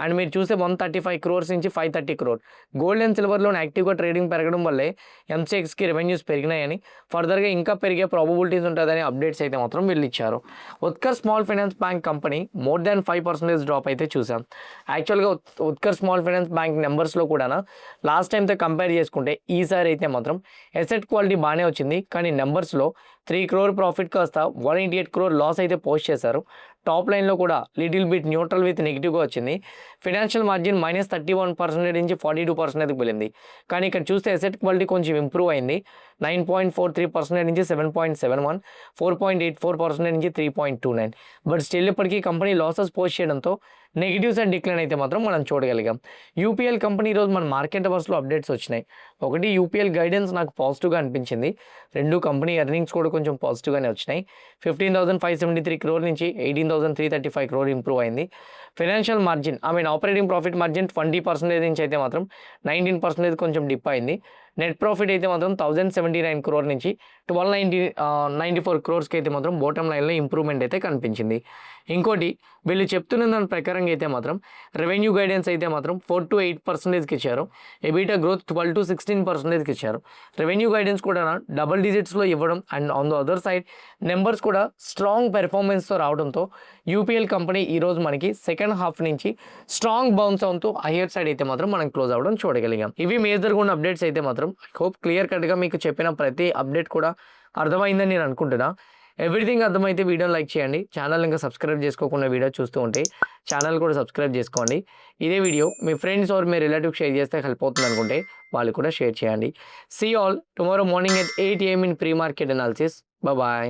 Speaker 1: అండ్ మీరు చూస్తే 135 crores నుంచి 530 crore. గోల్డ్ అండ్ సిల్వర్లో యాక్టివ్గా ట్రేడింగ్ పెరగడం వల్లే MCXకి రెవెన్యూస్ పెరిగినాయని, ఫర్దర్గా ఇంకా పెరిగే ప్రాబబిలిటీస్ ఉంటుందని అప్డేట్స్ అయితే మాత్రం వీళ్ళు ఇచ్చారు. Utkarsh small finance bank company more than 5% drop అయితే చూసాం. యాక్చువల్గా ఉత్కర్ స్మాల్ ఫైనాన్స్ బ్యాంక్ నెంబర్స్లో కూడా లాస్ట్ టైంతో కంపేర్ చేసుకుంటే ఈసారి అయితే మాత్రం అసెట్ క్వాలిటీ బాగానే వచ్చింది, కానీ నెంబర్స్లో 3 crore ప్రాఫిట్ కాస్త 188 crore లాస్ అయితే పోస్ట్ చేశారు. టాప్ లైన్లో కూడా లిటిల్ బిట్ న్యూట్రల్ విత్ నెగిటివ్గా వచ్చింది. ఫైనాన్షియల్ మార్జిన్ -31% నుంచి 42%కి వెళ్ళింది. కానీ ఇక్కడ చూస్తే అసెట్ క్వాలిటీ కొంచెం ఇంప్రూవ్ అయింది. 9.43% నుంచి 7.71, 4.84% నుంచి 3.29. బట్ స్టిల్ ఇప్పటికీ కంపెనీ లాసెస్ పోస్ట్ చేయడంతో నెగిటివ్స్ అండ్ డిక్లైన్ అయితే మాత్రం మనం చూడగలిగాం. UPL కంపెనీ ఈరోజు మన మార్కెట్ అవర్స్లో అప్డేట్స్ వచ్చినాయి. ఒకటి UPL గైడెన్స్ నాకు పాజిటివ్గా అనిపించింది. రెండు కంపెనీ ఎర్నింగ్స్ కూడా కొంచెం పాజిటివ్గానే వచ్చినాయి. 15,573 crore నుంచి 18,335 crore ఇంప్రూవ్ అయింది. Financial margin operating profit margin 20% నుంచి అయితే మాత్రం 19% కొంచెం డిప్ అయింది. నెట్ ప్రాఫిట్ అయితే మాత్రం 1,079 crore నుంచి 1,294 crores అయితే మాత్రం బాటమ్ లైన్లో ఇంప్రూవ్మెంట్ అయితే కనిపించింది. ఇంకోటి వీళ్ళు చెప్తున్న దాని ప్రకారంగా అయితే మాత్రం రెవెన్యూ గైడెన్స్ అయితే మాత్రం 4-8%కి ఇచ్చారు. ఎబిటా గ్రోత్ 12-16%కి ఇచ్చారు. రెవెన్యూ గైడెన్స్ కూడా డబుల్ డిజిట్స్లో ఇవ్వడం and on the other side numbers కూడా స్ట్రాంగ్ పెర్ఫార్మెన్స్తో రావడంతో UPL కంపెనీ ఈరోజు మనకి సెకండ్ హాఫ్ నుంచి స్ట్రాంగ్ బౌన్స్ అవుతూ హయ్యర్ సైడ్ అయితే మాత్రం మనం క్లోజ్ అవ్వడం చూడగలిగాం. ఇవి మేజర్గా ఉన్న అప్డేట్స్ అయితే మాత్రం ఐ హోప్ క్లియర్ కట్గా మీకు చెప్పిన ప్రతి అప్డేట్ కూడా అర్థమైందని నేను అనుకుంటున్నా. ఎవ్రీథింగ్ అర్థమైతే వీడియోని లైక్ చేయండి. ఛానల్ ఇంకా సబ్స్క్రైబ్ చేసుకోకుండా వీడియో చూస్తూ ఉంటే ఛానల్ కూడా సబ్స్క్రైబ్ చేసుకోండి. ఇదే వీడియో మీ ఫ్రెండ్స్ ఆర్ మీ రిలేటివ్స్ షేర్ చేస్తే హెల్ప్ అవుతుంది అనుకుంటే వాళ్ళు కూడా షేర్ చేయండి. See all tomorrow morning at 8 AM in pre-market analysis. Bye bye.